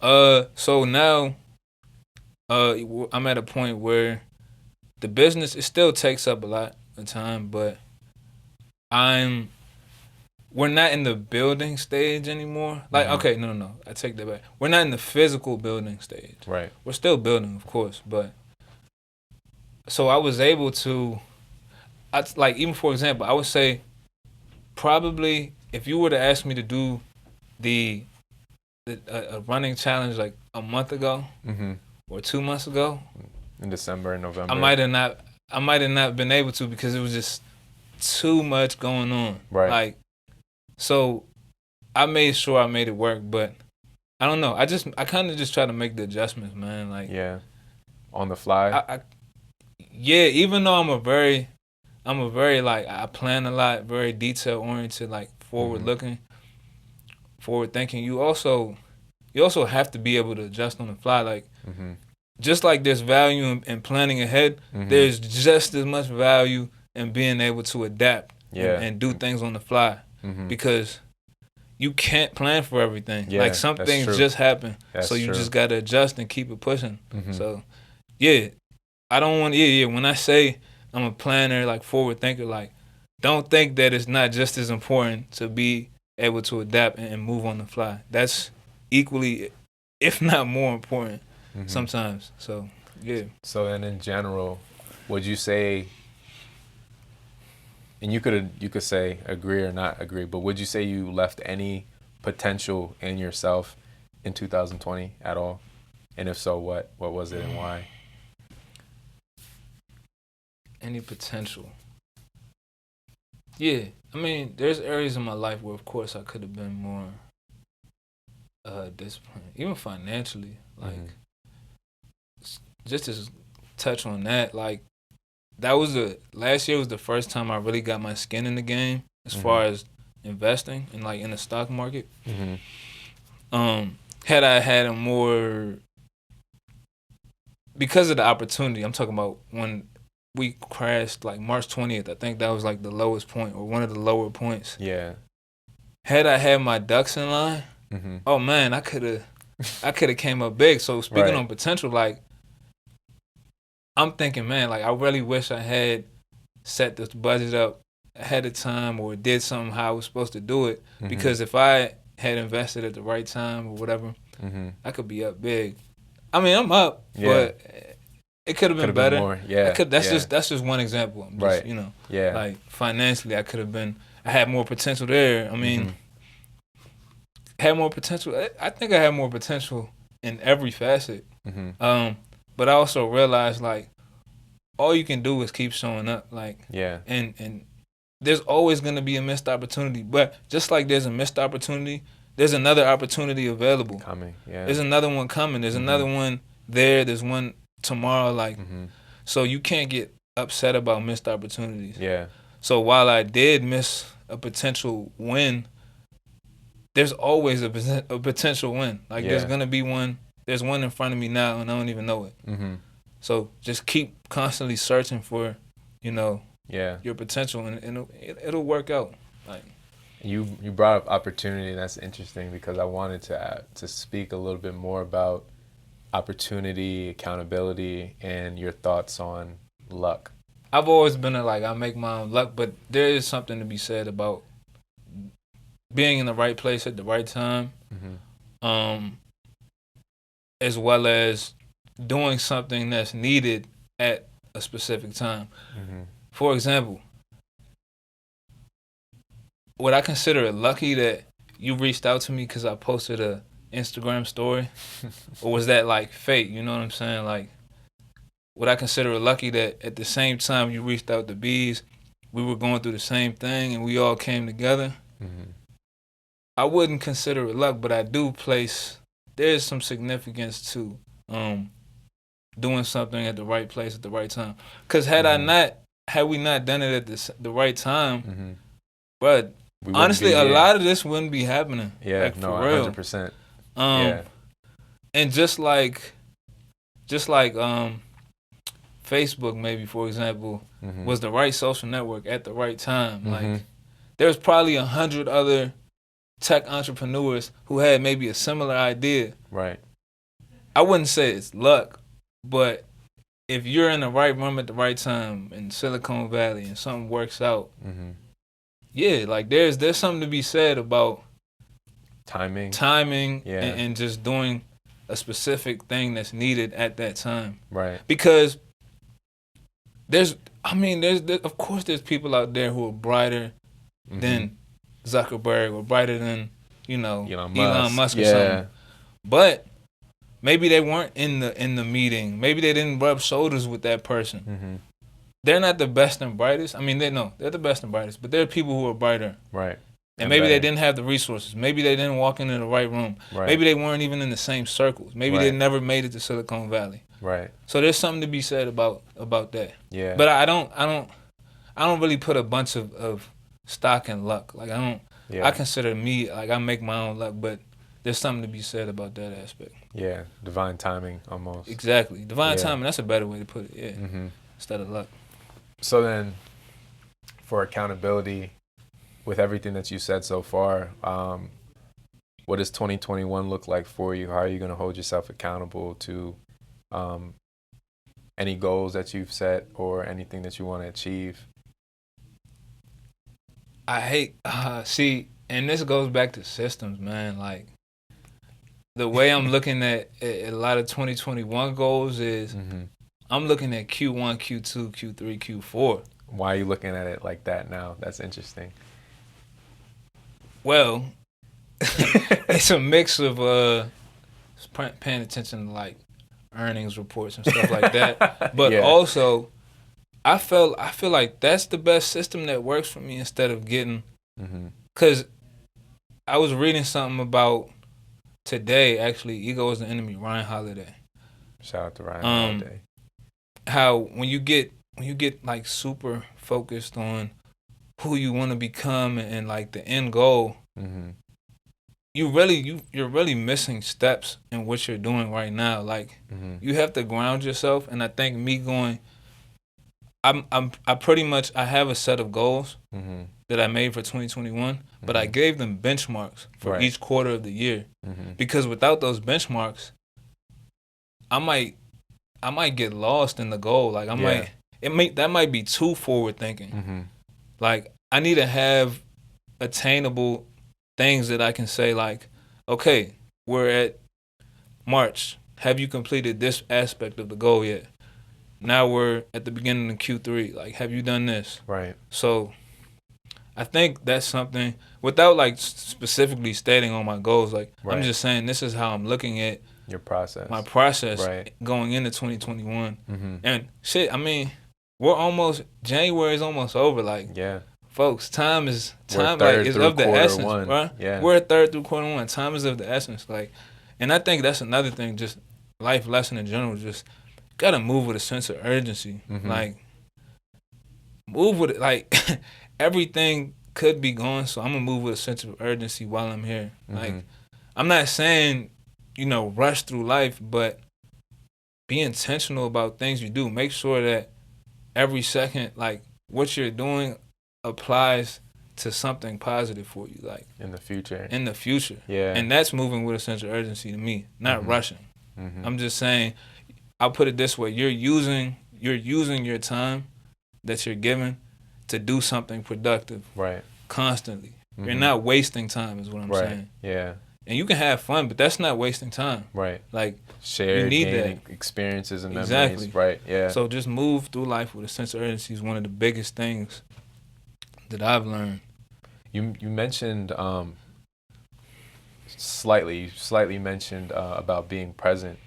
S1: So now, I'm at a point where the business, it still takes up a lot of time, but we're not in the building stage anymore. Like, okay, no, I take that back. We're not in the physical building stage. We're still building, of course, but so I was able to, like, even for example, I would say probably if you were to ask me to do a running challenge like a month ago or 2 months ago,
S2: in December and November,
S1: I might have not been able to because it was just too much going on. Like, so I made sure I made it work, but I don't know. I kind of just try to make the adjustments, man. Like,
S2: on the fly.
S1: Even though I'm a very like, I plan a lot, very detail oriented, like forward looking, forward thinking. You also have to be able to adjust on the fly. Like, just like there's value in planning ahead, there's just as much value in being able to adapt and do things on the fly. Because you can't plan for everything. Like, some things just happen. So you just got to adjust and keep it pushing. So, I don't want, when I say I'm a planner, like forward thinker, like, don't think that it's not just as important to be able to adapt and move on the fly. That's equally, if not more important sometimes. So,
S2: So then in general, would you say, and you could say agree or not agree, but would you say you left any potential in yourself in 2020 at all? And if so, what was it and why?
S1: Any potential? I mean, there's areas in my life where, of course, I could have been more disciplined, even financially. Like, just to touch on that, like, last year was the first time I really got my skin in the game as far as investing and, like, in the stock market. Had I had a more, because of the opportunity, I'm talking about when we crashed, like, March 20th, I think that was, like, the lowest point or one of the lower points. Had I had my ducks in line, oh man, I could have came up big. So speaking on potential, like, I'm thinking, man, like, I really wish I had set this budget up ahead of time or did something how I was supposed to do it. Because if I had invested at the right time or whatever, I could be up big. I mean, I'm up, but it could have been better.
S2: More.
S1: That's just one example. Just, you know, like, financially, I had more potential there. I mean, had more potential. I think I had more potential in every facet. But I also realized, like, all you can do is keep showing up. Like, and there's always going to be a missed opportunity. But just like there's a missed opportunity, there's another opportunity available.
S2: Coming,
S1: There's another one coming. There's another one there. There's one tomorrow. Like, so you can't get upset about missed opportunities. So while I did miss a potential win, there's always a potential win. Like, there's going to be one. There's one in front of me now, and I don't even know it. So just keep constantly searching for your potential, and it'll work out. Like
S2: you brought up opportunity, and that's interesting because I wanted to speak a little bit more about opportunity, accountability, and your thoughts on luck.
S1: I've always been I make my own luck, but there is something to be said about being in the right place at the right time, as well as doing something that's needed at a specific time. For example, would I consider it lucky that you reached out to me because I posted a Instagram story, or was that like fate? You know what I'm saying? Like, would I consider it lucky that at the same time you reached out to Bees, we were going through the same thing and we all came together? I wouldn't consider it luck, but I do place there's some significance to doing something at the right place at the right time. Because had we not done it at the right time, but honestly, a lot of this wouldn't be happening.
S2: Yeah,
S1: like,
S2: no,
S1: for real.
S2: 100%.
S1: And just like Facebook, maybe, for example, was the right social network at the right time. Like, there's probably 100 other tech entrepreneurs who had maybe a similar idea.
S2: Right.
S1: I wouldn't say it's luck, but if you're in the right room at the right time in Silicon Valley and something works out, yeah, like there's something to be said about timing, and just doing a specific thing that's needed at that time. Right. Because there's of course there's people out there who are brighter than Zuckerberg or brighter than Elon Musk or something. But maybe they weren't in the meeting. Maybe they didn't rub shoulders with that person. They're not the best and brightest. I mean, they're the best and brightest, but there are people who are brighter. Right. And maybe they didn't have the resources. Maybe they didn't walk into the right room. Right. Maybe they weren't even in the same circles. Maybe they never made it to Silicon Valley. Right. So there's something to be said about that. Yeah. But I don't really put a bunch of stock in luck. Like I consider me like I make my own luck, but there's something to be said about that aspect.
S2: Yeah, divine timing almost.
S1: Exactly. Divine timing, that's a better way to put it. Yeah. Instead of luck.
S2: So then for accountability, with everything that you said so far, what does 2021 look like for you? How are you going to hold yourself accountable to any goals that you've set or anything that you want to achieve?
S1: I hate, and this goes back to systems, man. Like, the way I'm looking at a lot of 2021 goals is I'm looking at Q1, Q2, Q3, Q4.
S2: Why are you looking at it like that now? That's interesting.
S1: Well, it's a mix of paying attention to like earnings reports and stuff like that. But also, I feel like that's the best system that works for me instead of getting, because I was reading something about today, actually, Ego is the Enemy, Ryan Holiday.
S2: Shout out to Ryan Holiday.
S1: How when you get like super focused on who you want to become and like the end goal, you're really missing steps in what you're doing right now. Like you have to ground yourself, and I think me going, I pretty much I have a set of goals that I made for 2021, but I gave them benchmarks for each quarter of the year, because without those benchmarks, I might get lost in the goal. Like that might be too forward thinking. Like I need to have attainable things that I can say, like, okay, we're at March. Have you completed this aspect of the goal yet? Now we're at the beginning of Q3. Like, have you done this? Right. So I think that's something, without like specifically stating on my goals, like I'm just saying this is how I'm looking at
S2: your process.
S1: My process going into 2021. And shit, I mean, we're almost, January is almost over. Like, folks, time is of the essence, right? Yeah. We're a third through quarter one. Time is of the essence. Like, and I think that's another thing, just life lesson in general, just gotta move with a sense of urgency. Like, move with it. Like, everything could be gone, so I'm gonna move with a sense of urgency while I'm here. Like, I'm not saying, rush through life, but be intentional about things you do. Make sure that every second, like what you're doing applies to something positive for you, like
S2: in the future.
S1: Yeah. And that's moving with a sense of urgency to me, not rushing. I'm just saying, I'll put it this way: you're using your time that you're given to do something productive,
S2: right?
S1: Constantly. You're not wasting time, is what I'm saying.
S2: Yeah.
S1: And you can have fun, but that's not wasting time.
S2: Right.
S1: Like,
S2: you need that experiences and memories. Right. Yeah.
S1: So just move through life with a sense of urgency is one of the biggest things that I've learned.
S2: You mentioned slightly mentioned about being present,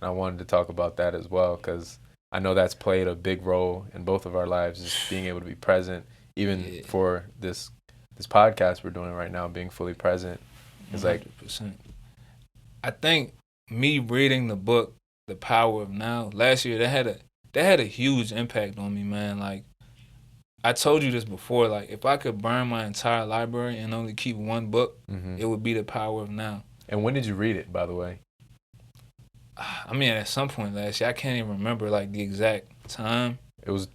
S2: and I wanted to talk about that as well, because I know that's played a big role in both of our lives, just being able to be present, even for this podcast we're doing right now, being fully present is
S1: 100%. I think me reading the book The Power of Now last year, that had a huge impact on me, man. Like, I told you this before, like, if I could burn my entire library and only keep one book, it would be The Power of Now.
S2: And when did you read it, by the way?
S1: I mean, at some point last year, I can't even remember like the exact time.
S2: It was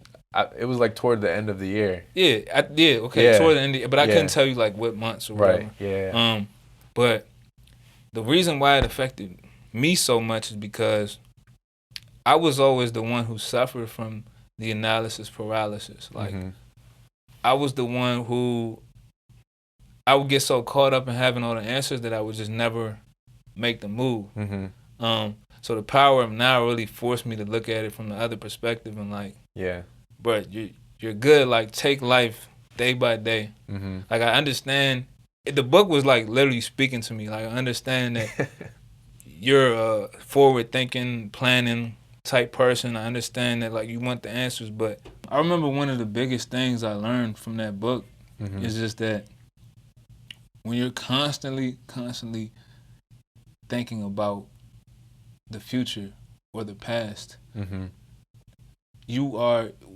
S2: like toward the end of the year.
S1: Yeah, toward the end of the year, but I couldn't tell you like what months or whatever.
S2: Right, yeah.
S1: But the reason why it affected me so much is because I was always the one who suffered from the analysis paralysis. Like, I was the one who, I would get so caught up in having all the answers that I would just never make the move. So The Power of Now really forced me to look at it from the other perspective and like, but you're good. Like, take life day by day. Like, I understand. The book was like literally speaking to me. Like, I understand that you're a forward-thinking, planning type person. I understand that like you want the answers, but I remember one of the biggest things I learned from that book is just that when you're constantly thinking about the future or the past,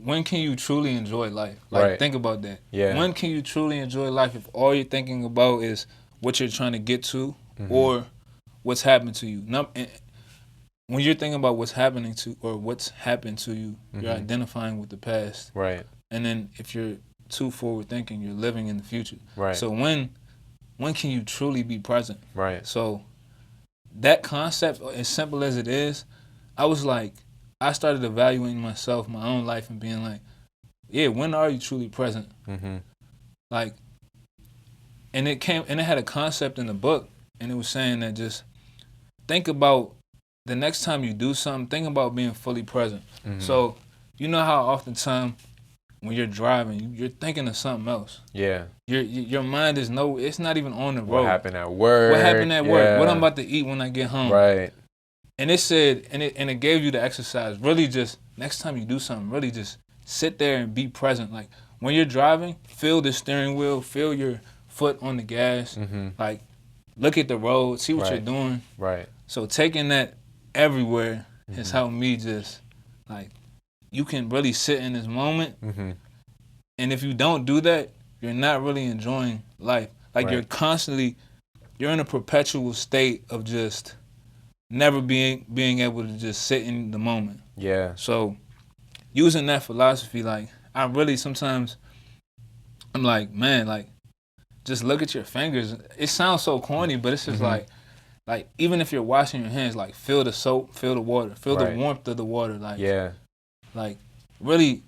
S1: when can you truly enjoy life? Like, think about that. When can you truly enjoy life if all you're thinking about is what you're trying to get to or what's happened to you? When you're thinking about what's happening to or what's happened to you, you're identifying with the past. Right. And then if you're too forward thinking, you're living in the future. Right. So when can you truly be present? Right. So that concept, as simple as it is, I started evaluating myself, my own life, and being like, yeah, when are you truly present? Like, and it had a concept in the book, and it was saying that just think about the next time you do something, think about being fully present. So, you know how oftentimes when you're driving, you're thinking of something else. Yeah. Your mind is it's not even on the road.
S2: What happened at work?
S1: What I'm about to eat when I get home. Right. And it said, and it gave you the exercise. Really, just next time you do something, really just sit there and be present. Like, when you're driving, feel the steering wheel, feel your foot on the gas. Like, look at the road, see what you're doing. Right. So taking that everywhere has helped me just, like, you can really sit in this moment. And if you don't do that, you're not really enjoying life. Like, you're in a perpetual state of just never being able to just sit in the moment. Yeah. So using that philosophy, like, I really sometimes, I'm like, man, like, just look at your fingers. It sounds so corny, but it's just like even if you're washing your hands, like, feel the soap, feel the water, feel the warmth of the water. Like, like, really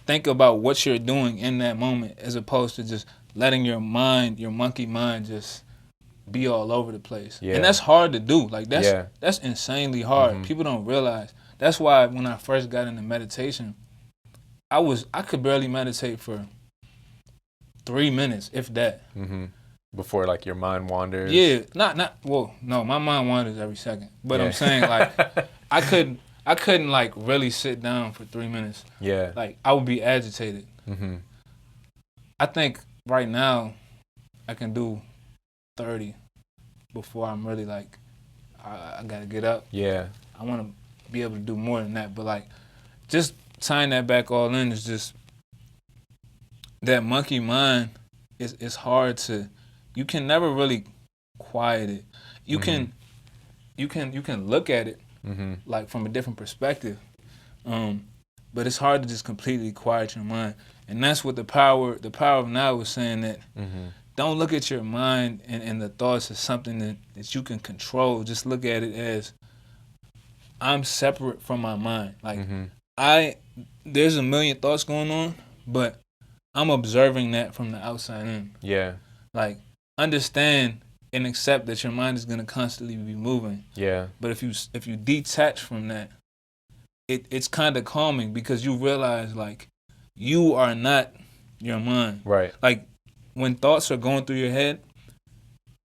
S1: think about what you're doing in that moment, as opposed to just letting your monkey mind just be all over the place. And that's hard to do. Like, that's insanely hard. People don't realize. That's why when I first got into meditation, I could barely meditate for 3 minutes, if that.
S2: Before, like, your mind wanders.
S1: Yeah, no, my mind wanders every second. But I'm saying, like, I couldn't like really sit down for 3 minutes. Yeah. Like, I would be agitated. I think right now I can do 30 before I'm really like, I gotta get up. Yeah. I want to be able to do more than that. But, like, just tying that back all in is just that monkey mind is hard to, you can never really quiet it. You can look at it like from a different perspective. but it's hard to just completely quiet your mind. And that's what the power of now is saying, that don't look at your mind and the thoughts as something that you can control. Just look at it as, I'm separate from my mind. Like, there's a million thoughts going on, but I'm observing that from the outside in.
S2: Yeah.
S1: Like, understand and accept that your mind is gonna constantly be moving.
S2: Yeah.
S1: But if you detach from that, it's kind of calming, because you realize, like, you are not your mind.
S2: Right.
S1: Like, when thoughts are going through your head,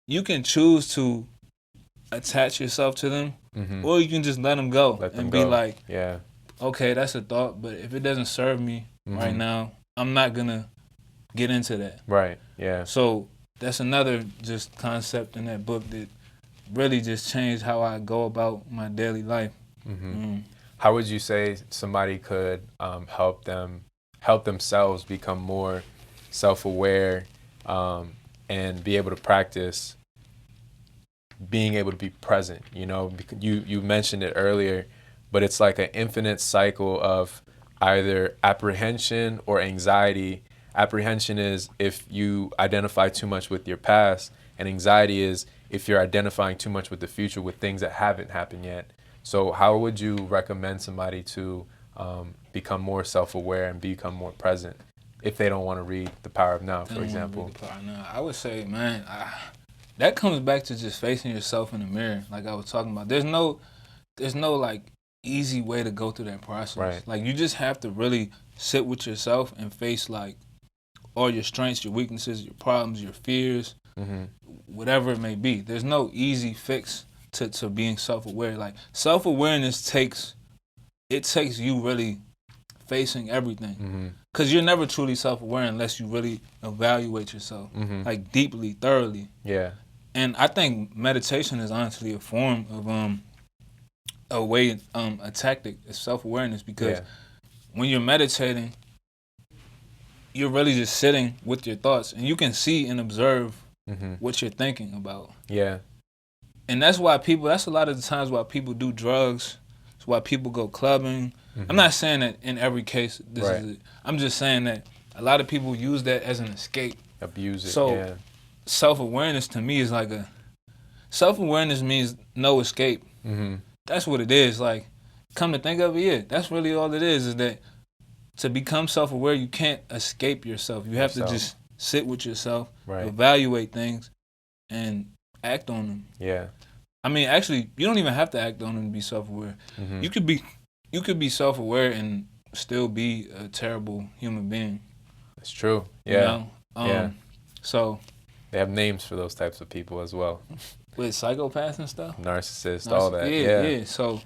S1: you can choose to attach yourself to them, or you can just let them go be like,
S2: yeah,
S1: okay, that's a thought, but if it doesn't serve me right now, I'm not gonna get into that.
S2: Right. Yeah.
S1: So that's another just concept in that book that really just changed how I go about my daily life.
S2: How would you say somebody could help themselves become more self-aware and be able to practice being able to be present? You know, because you mentioned it earlier, but it's like an infinite cycle of either apprehension or anxiety. Apprehension is if you identify too much with your past, and anxiety is if you're identifying too much with the future, with things that haven't happened yet. So how would you recommend somebody to become more self-aware and become more present if they don't want to read The Power of Now, for example?
S1: I would say, man, that comes back to just facing yourself in the mirror, like I was talking about. There's no like easy way to go through that process.
S2: Right.
S1: Like, you just have to really sit with yourself and face, like, all your strengths, your weaknesses, your problems, your fears, whatever it may be. There's no easy fix to being self-aware. Like, self-awareness takes you really facing everything. Because you're never truly self-aware unless you really evaluate yourself, like, deeply, thoroughly.
S2: Yeah.
S1: And I think meditation is honestly a form of a tactic is self-awareness, because when you're meditating, you're really just sitting with your thoughts, and you can see and observe what you're thinking about.
S2: Yeah.
S1: And that's a lot of the times why people do drugs. It's why people go clubbing. I'm not saying that in every case this is it. I'm just saying that a lot of people use that as an escape.
S2: Abuse it.
S1: So self-awareness to me is like self-awareness means no escape. That's what it is. Like, come to think of it, that's really all it is that to become self-aware, you can't escape yourself. You have to just sit with yourself, evaluate things, and act on them.
S2: Yeah.
S1: I mean, actually, you don't even have to act on them to be self-aware. You could be self-aware and still be a terrible human being.
S2: It's true. Yeah.
S1: You know? So
S2: they have names for those types of people as well.
S1: With psychopaths and stuff?
S2: Narcissists, all that.
S1: Yeah. So,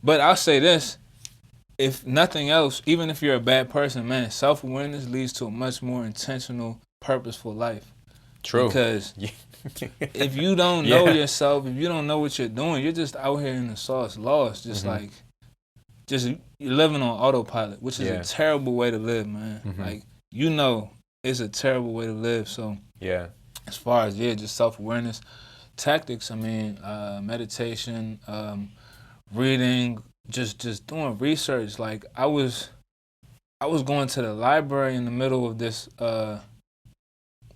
S1: but I'll say this. If nothing else, even if you're a bad person, man, self-awareness leads to a much more intentional, purposeful life.
S2: True.
S1: Because if you don't know yourself, if you don't know what you're doing, you're just out here in the sauce, lost. Just like, you're living on autopilot, which is a terrible way to live, man. Like, you know, it's a terrible way to live. So, as far as, just self-awareness, tactics, I mean, meditation, reading, just doing research. Like, I was going to the library in the middle of this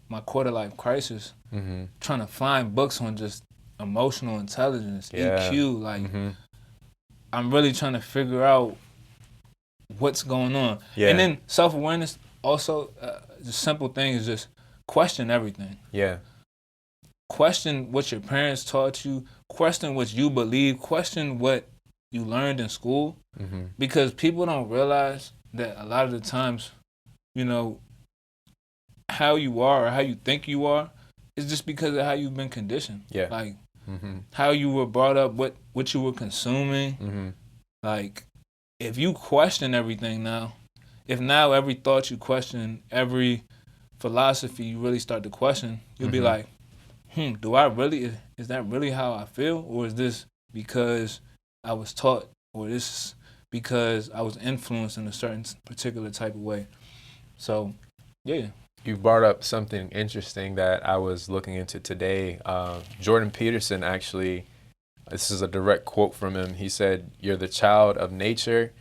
S1: my quarter-life crisis, trying to find books on just emotional intelligence, EQ. Like, I'm really trying to figure out what's going on. And then self-awareness also, the simple thing is just question everything. Question what your parents taught you, question what you believe, question what you learned in school, because people don't realize that a lot of the times, you know, how you are or how you think you are is just because of how you've been conditioned. Like, how you were brought up, what you were consuming. Like, if you question everything now, if now every thought you question, every philosophy you really start to question, you'll be like, do I really, is that really how I feel? Or is this because I was taught, or this because I was influenced in a certain particular type of way? So,
S2: You brought up something interesting that I was looking into today. Jordan Peterson, actually, this is a direct quote from him. He said, "You're the child of nature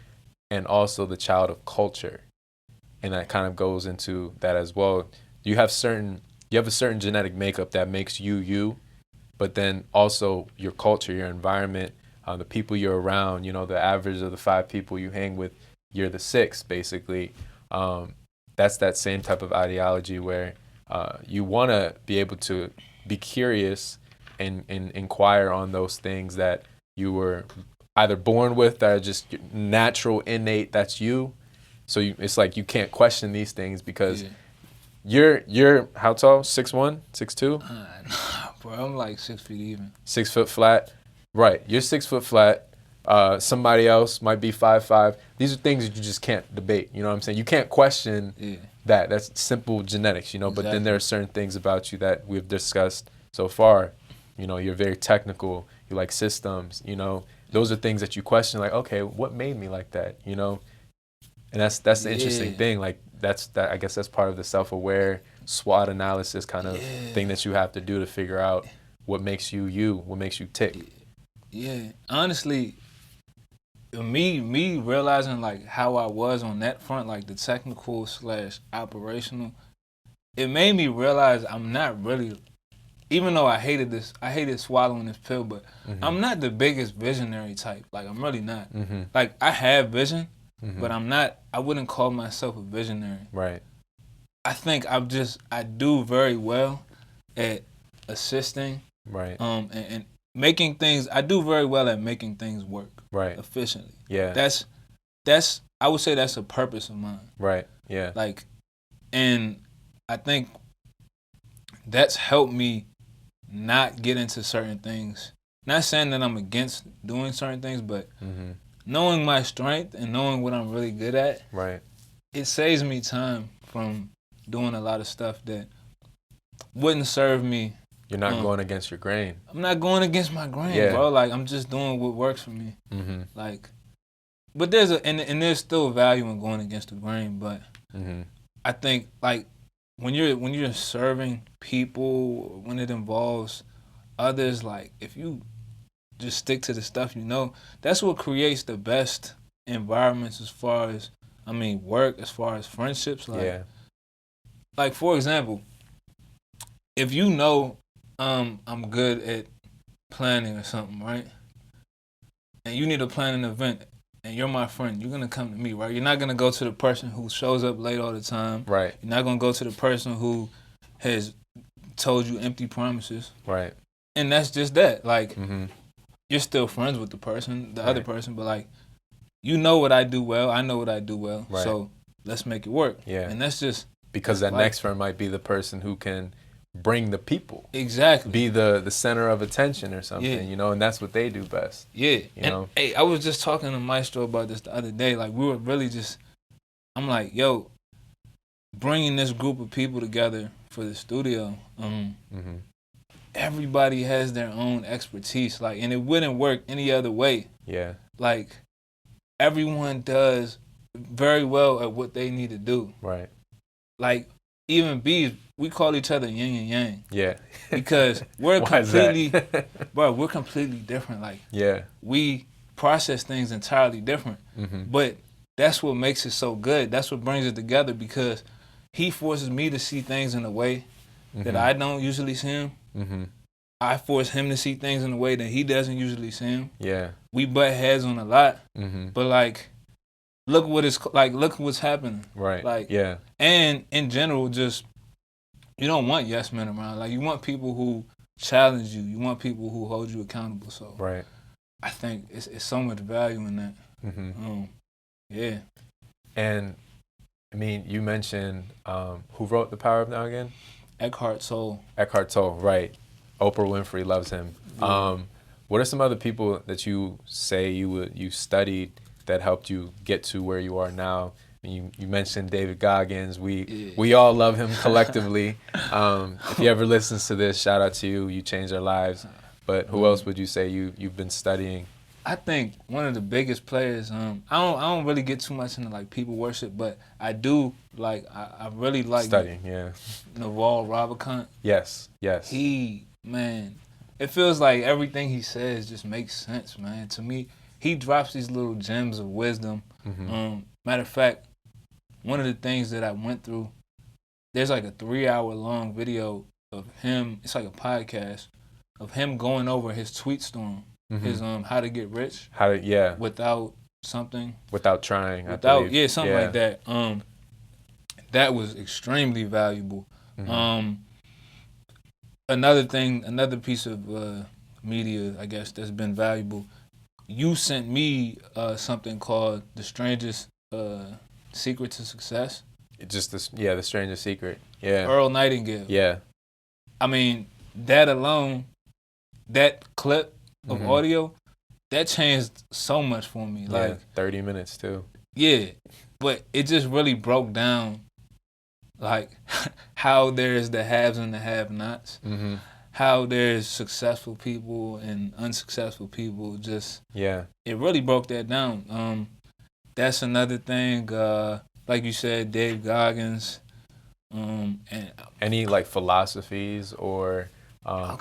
S2: and also the child of culture. And that kind of goes into that as well. You have a certain genetic makeup that makes you you, but then also your culture, your environment, the people you're around, the average of the 5 people you hang with, you're the 6th, basically. That's that same type of ideology where you want to be able to be curious and inquire on those things that you were either born with, that are just natural, innate, that's you. So it's like you can't question these things because you're how tall? 6'1", 6'2"?
S1: Nah, bro, I'm like 6 feet even.
S2: 6 foot flat. Right. You're 6 foot flat. Somebody else might be 5'5". These are things that you just can't debate. You know what I'm saying? You can't question that. That's simple genetics, But then there are certain things about you that we've discussed so far. You're very technical. You like systems, Those are things that you question, like, okay, what made me like that, And that's the interesting thing. Like, I guess that's part of the self-aware SWOT analysis kind of thing that you have to do to figure out what makes you you, what makes you tick.
S1: Yeah, honestly, me realizing like how I was on that front, like the technical / operational, it made me realize I'm not really, even though I hated swallowing this pill, but I'm not the biggest visionary type. Like, I'm really not. Like, I have vision, but I wouldn't call myself a visionary.
S2: Right.
S1: I think I do very well at assisting.
S2: Right.
S1: And making things, I do very well at making things work.
S2: Right.
S1: Efficiently.
S2: Yeah.
S1: That's I would say that's a purpose of mine.
S2: Right. Yeah.
S1: Like, and I think that's helped me not get into certain things. Not saying that I'm against doing certain things, but knowing my strength and knowing what I'm really good at,
S2: right,
S1: it saves me time from doing a lot of stuff that wouldn't serve me.
S2: You're not going against your grain.
S1: I'm not going against my grain, bro. Like, I'm just doing what works for me. Like, but there's still value in going against the grain. But I think, like, when you're serving people, when it involves others, like, if you just stick to the stuff that's what creates the best environments as far as, work, as far as friendships. Like, like, for example, if I'm good at planning or something, right? And you need to plan an event, and you're my friend, you're going to come to me, right? You're not going to go to the person who shows up late all the time.
S2: Right.
S1: You're not going to go to the person who has told you empty promises.
S2: Right.
S1: And that's just that. Like, you're still friends with the person, the other person, but, like, you know what I do well, I know what I do well, so let's make it work. Yeah. And that's just...
S2: Because that next friend might be the person who can bring the people.
S1: Exactly.
S2: Be the center of attention or something, and that's what they do best.
S1: Yeah. Hey, I was just talking to Maestro about this the other day. Like, we were really just... I'm like, yo, bringing this group of people together for the studio, everybody has their own expertise, like, and it wouldn't work any other way.
S2: Yeah.
S1: Like, everyone does very well at what they need to do.
S2: Right.
S1: Like, even bees, we call each other yin and yang.
S2: Yeah.
S1: Because we're we're completely different. Like, we process things entirely different. But that's what makes it so good. That's what brings it together, because he forces me to see things in a way that I don't usually see him. I force him to see things in a way that he doesn't usually see him. Yeah. We butt heads on a lot. But, like, look what's happening. Right. Like, and in general, just, you don't want yes men around. Like, you want people who challenge you. You want people who hold you accountable. So I think it's so much value in that. Yeah.
S2: And you mentioned who wrote The Power of Now again?
S1: Eckhart Tolle.
S2: Eckhart Tolle, right. Oprah Winfrey loves him. Yeah. What are some other people that you say you studied that helped you get to where you are now? You mentioned David Goggins. We all love him collectively. If he ever listens to this, shout out to you. You changed our lives. But who else would you say you've been studying?
S1: I think one of the biggest players. I don't really get too much into, like, people worship, but I do like. I really like
S2: studying. Yeah.
S1: Naval Ravikant.
S2: Yes.
S1: He, man, it feels like everything he says just makes sense, man. To me, he drops these little gems of wisdom. Matter of fact, one of the things that I went through, there's like a 3-hour long video of him. It's like a podcast of him going over his tweet storm, his how to get rich, without something,
S2: without trying,
S1: something like that. That was extremely valuable. Another piece of media, I guess, that's been valuable. You sent me something called The Strangest Secret to Success.
S2: The Strangest Secret. Yeah.
S1: Earl Nightingale.
S2: Yeah.
S1: I mean, that alone, that clip of audio, that changed so much for me. Like
S2: 30 minutes too.
S1: Yeah, but it just really broke down, like, how there's the haves and the have-nots. How there's successful people and unsuccessful people. It really broke that down. That's another thing. Like you said, Dave Goggins. And
S2: any like philosophies or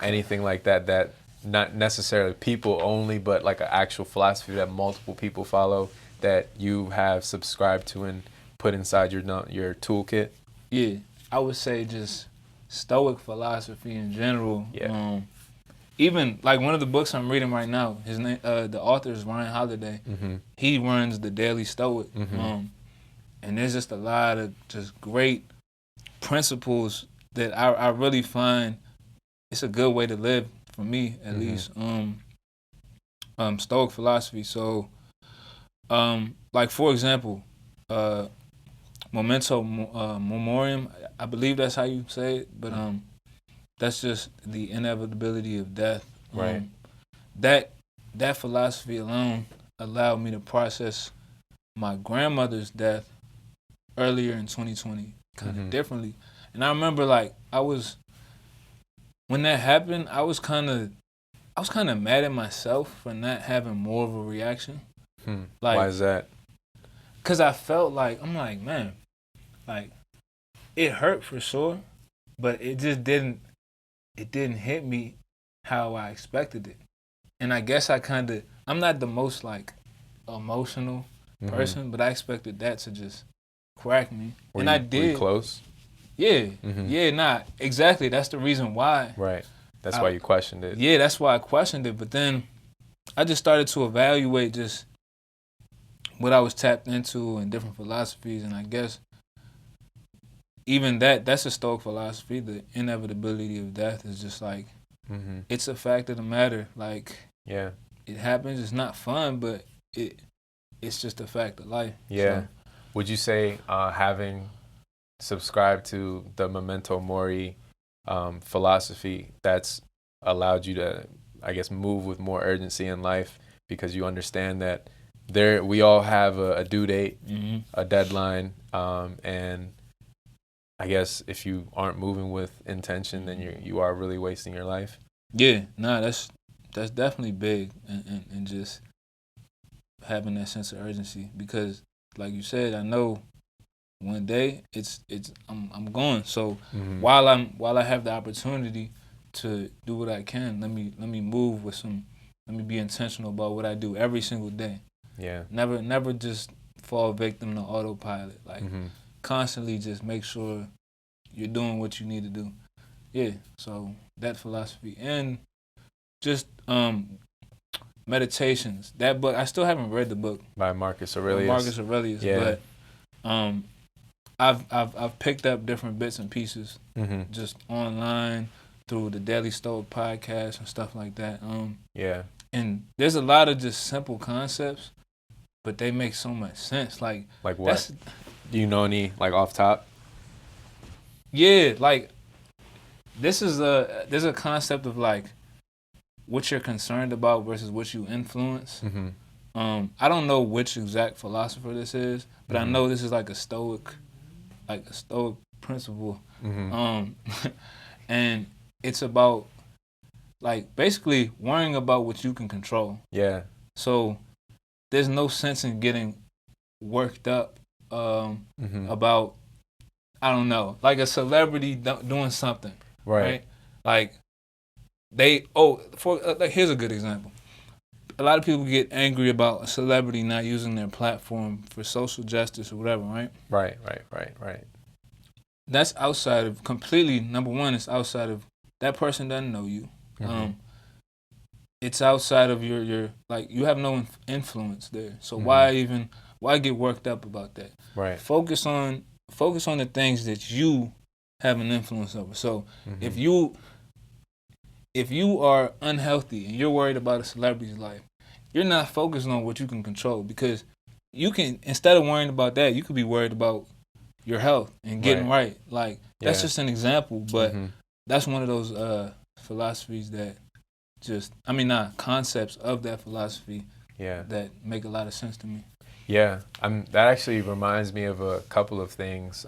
S2: anything like that not necessarily people only, but like an actual philosophy that multiple people follow that you have subscribed to and put inside your toolkit?
S1: Yeah, I would say just Stoic philosophy in general. Even like one of the books I'm reading right now, his name, the author is Ryan Holiday. He runs the Daily Stoic, and there's just a lot of just great principles that I really find it's a good way to live for me, at least. Stoic philosophy. So, like for example, memento morium. I believe that's how you say it, but that's just the inevitability of death.
S2: Right.
S1: That philosophy alone allowed me to process my grandmother's death earlier in 2020 kind of differently. And I remember when that happened, I was kind of mad at myself for not having more of a reaction. Like,
S2: why is that?
S1: Cause I felt like man, like it hurt for sure, but it just didn't hit me how I expected it. And I guess I'm not the most like emotional person, but I expected that to just crack me. I did.
S2: Were you close?
S1: Yeah. Exactly. That's the reason why.
S2: Right. That's why you questioned it.
S1: Yeah, that's why I questioned it. But then I just started to evaluate just what I was tapped into and different philosophies, and I guess even that's a Stoic philosophy. The inevitability of death is just like it's a fact of the matter. Like it happens. It's not fun, but it's just a fact of life.
S2: Yeah.
S1: So,
S2: would you say having subscribed to the memento mori philosophy that's allowed you to, I guess, move with more urgency in life because you understand that we all have a due date, a deadline, and I guess if you aren't moving with intention, then you are really wasting your life.
S1: Yeah, that's definitely big, and just having that sense of urgency, because like you said, I know one day I'm going. So while I have the opportunity to do what I can, let me move with let me be intentional about what I do every single day.
S2: Yeah.
S1: Never just fall victim to autopilot. Like constantly just make sure you're doing what you need to do. Yeah. So that philosophy, and just Meditations. That book, I still haven't read the book
S2: by Marcus Aurelius. Yeah.
S1: But I've picked up different bits and pieces just online through the Daily Stoic podcast and stuff like that. And there's a lot of just simple concepts, but they make so much sense. Like
S2: what? Do you know any like off top?
S1: Yeah, like there's a concept of like what you're concerned about versus what you influence. I don't know which exact philosopher this is, but I know this is like a stoic principle. And it's about like basically worrying about what you can control.
S2: Yeah.
S1: So there's no sense in getting worked up about, I don't know, like a celebrity doing something. Right? Like here's a good example. a lot of people get angry about a celebrity not using their platform for social justice or whatever, right?
S2: Right.
S1: That's outside of completely. Number one, it's outside of that person doesn't know you. It's outside of your like you have no influence there. So why get worked up about that?
S2: Right.
S1: Focus on the things that you have an influence over. So if you are unhealthy and you're worried about a celebrity's life, you're not focusing on what you can control, because you can, instead of worrying about that, you could be worried about your health and getting right. Like that's just an example, but that's one of those philosophies that concepts of that philosophy that make a lot of sense to me.
S2: Yeah, that actually reminds me of a couple of things.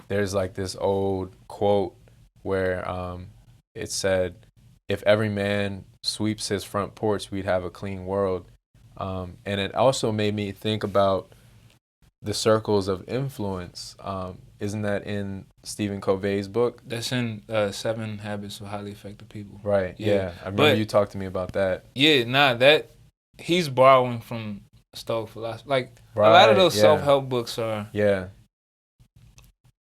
S2: There's like this old quote where it said, if every man sweeps his front porch, we'd have a clean world. And it also made me think about the circles of influence. Isn't that in Stephen Covey's book?
S1: That's in 7 Habits of Highly Effective People.
S2: Right, yeah. I remember you talked to me about that.
S1: Yeah, that he's borrowing from Stoic philosophy. Like a lot of those self-help books are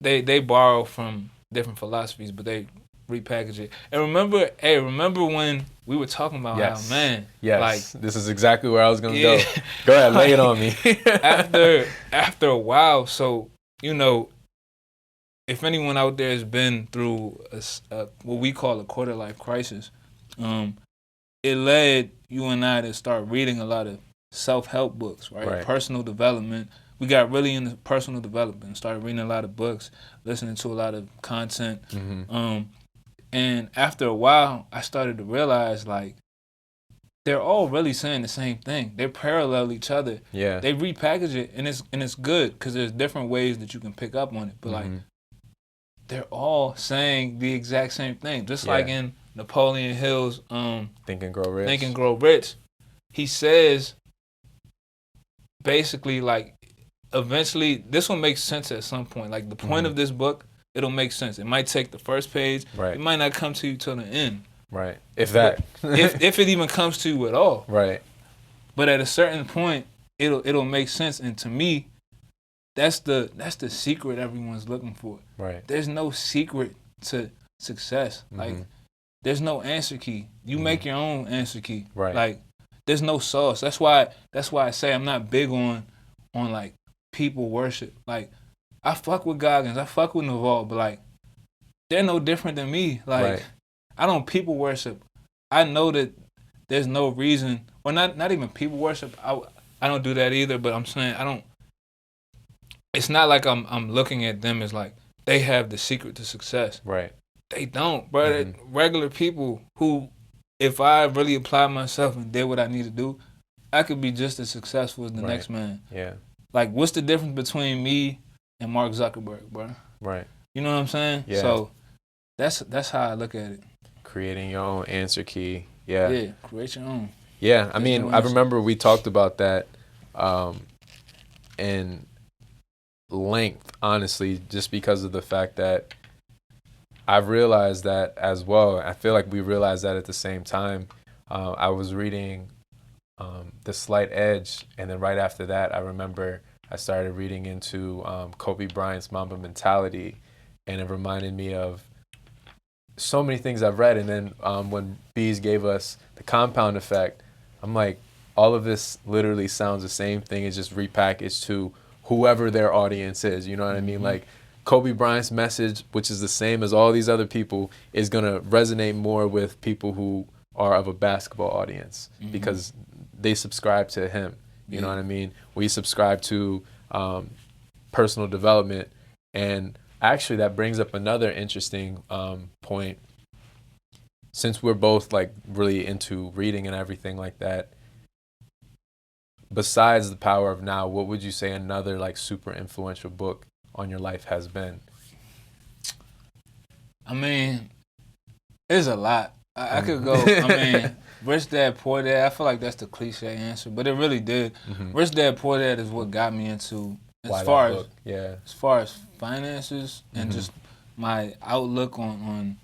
S1: they borrow from different philosophies, but they repackage it. And remember when we were talking about how, man, like
S2: this is exactly where I was gonna go. Go ahead, lay it on me.
S1: after a while, so if anyone out there has been through what we call a quarter life crisis, it led you and I to start reading a lot of self-help books, right? Personal development. We got really into personal development and started reading a lot of books, listening to a lot of content. And after a while, I started to realize, like, they're all really saying the same thing. They parallel each other.
S2: Yeah.
S1: They repackage it, and it's good because there's different ways that you can pick up on it. But like, they're all saying the exact same thing. Just like in Napoleon Hill's
S2: Think and Grow Rich.
S1: Think and Grow Rich, he says basically, like, eventually this will make sense at some point. Like, the point of this book, it'll make sense. It might take the first page.
S2: Right.
S1: It might not come to you till the end.
S2: Right. If that.
S1: if it even comes to you at all.
S2: Right.
S1: But at a certain point, it'll make sense. And to me, that's the secret everyone's looking for.
S2: Right.
S1: There's no secret to success. Like, there's no answer key. You make your own answer key.
S2: Right.
S1: Like, there's no sauce. That's why I say I'm not big on like people worship. Like, I fuck with Goggins, I fuck with Naval, but like, they're no different than me. Like, I don't people worship. I know that there's no reason, or not even people worship. I don't do that either. But I'm saying I don't. It's not like I'm looking at them as like they have the secret to success.
S2: Right.
S1: They don't, bro. Regular people who, if I really applied myself and did what I need to do, I could be just as successful as the next man.
S2: Yeah.
S1: Like, what's the difference between me and Mark Zuckerberg, bro?
S2: Right.
S1: You know what I'm saying?
S2: Yeah.
S1: So that's how I look at it.
S2: Creating your own answer key. Yeah.
S1: Yeah. Create your own.
S2: Yeah. I mean, I remember we talked about that in length, honestly, just because of the fact that I've realized that as well. I feel like we realized that at the same time. I was reading The Slight Edge, and then right after that, I remember I started reading into Kobe Bryant's Mamba Mentality, and it reminded me of so many things I've read. And then when Bees gave us the compound effect, I'm like, all of this literally sounds the same thing. It's just repackaged to whoever their audience is. You know what I mean? Like, Kobe Bryant's message, which is the same as all these other people, is going to resonate more with people who are of a basketball audience because they subscribe to him. You know what I mean? We subscribe to personal development. And actually, that brings up another interesting point. Since we're both like really into reading and everything like that, besides The Power of Now, what would you say another like super influential book on your life has been?
S1: I mean, there's a lot. I could go, I mean, Rich Dad, Poor Dad, I feel like that's the cliche answer, but it really did. Rich Dad, Poor Dad is what got me into, as far as finances and just my outlook on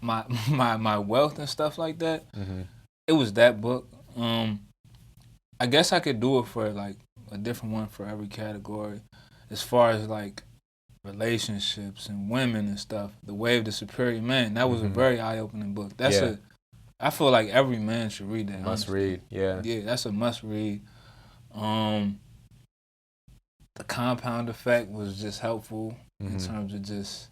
S1: my wealth and stuff like that. It was that book. I guess I could do it for like a different one for every category. As far as like relationships and women and stuff, The Way of the Superior Man, that was a very eye-opening book. I feel like every man should read that.
S2: Must
S1: honestly.
S2: read, yeah.
S1: Yeah, that's a must read. The Compound Effect was just helpful in terms of just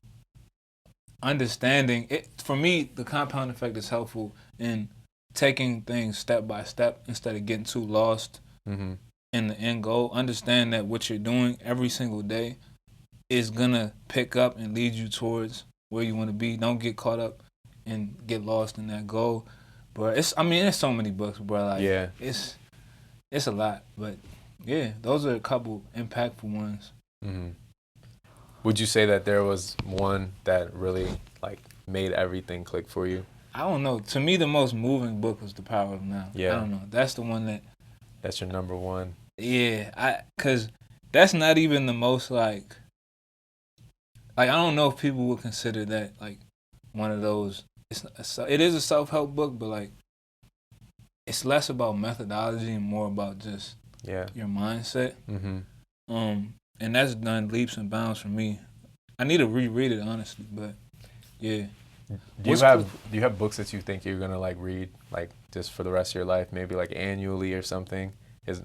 S1: understanding it. For me, the Compound Effect is helpful in taking things step by step instead of getting too lost in the end goal. Understand that what you're doing every single day is gonna pick up and lead you towards where you want to be. Don't get caught up and get lost in that goal. But there's so many books, bro. Like, it's a lot. But yeah, those are a couple impactful ones.
S2: Would you say that there was one that really like made everything click for you?
S1: I don't know. To me, the most moving book was The Power of Now.
S2: Yeah.
S1: I don't know. That's the one
S2: That's your number one.
S1: Yeah, cause that's not even the most like I don't know if people would consider that like one of those. It is a self-help book, but like it's less about methodology and more about just your mindset. And that's done leaps and bounds for me. I need to reread it honestly, but yeah.
S2: Do you have books that you think you're gonna like read like just for the rest of your life, maybe like annually or something?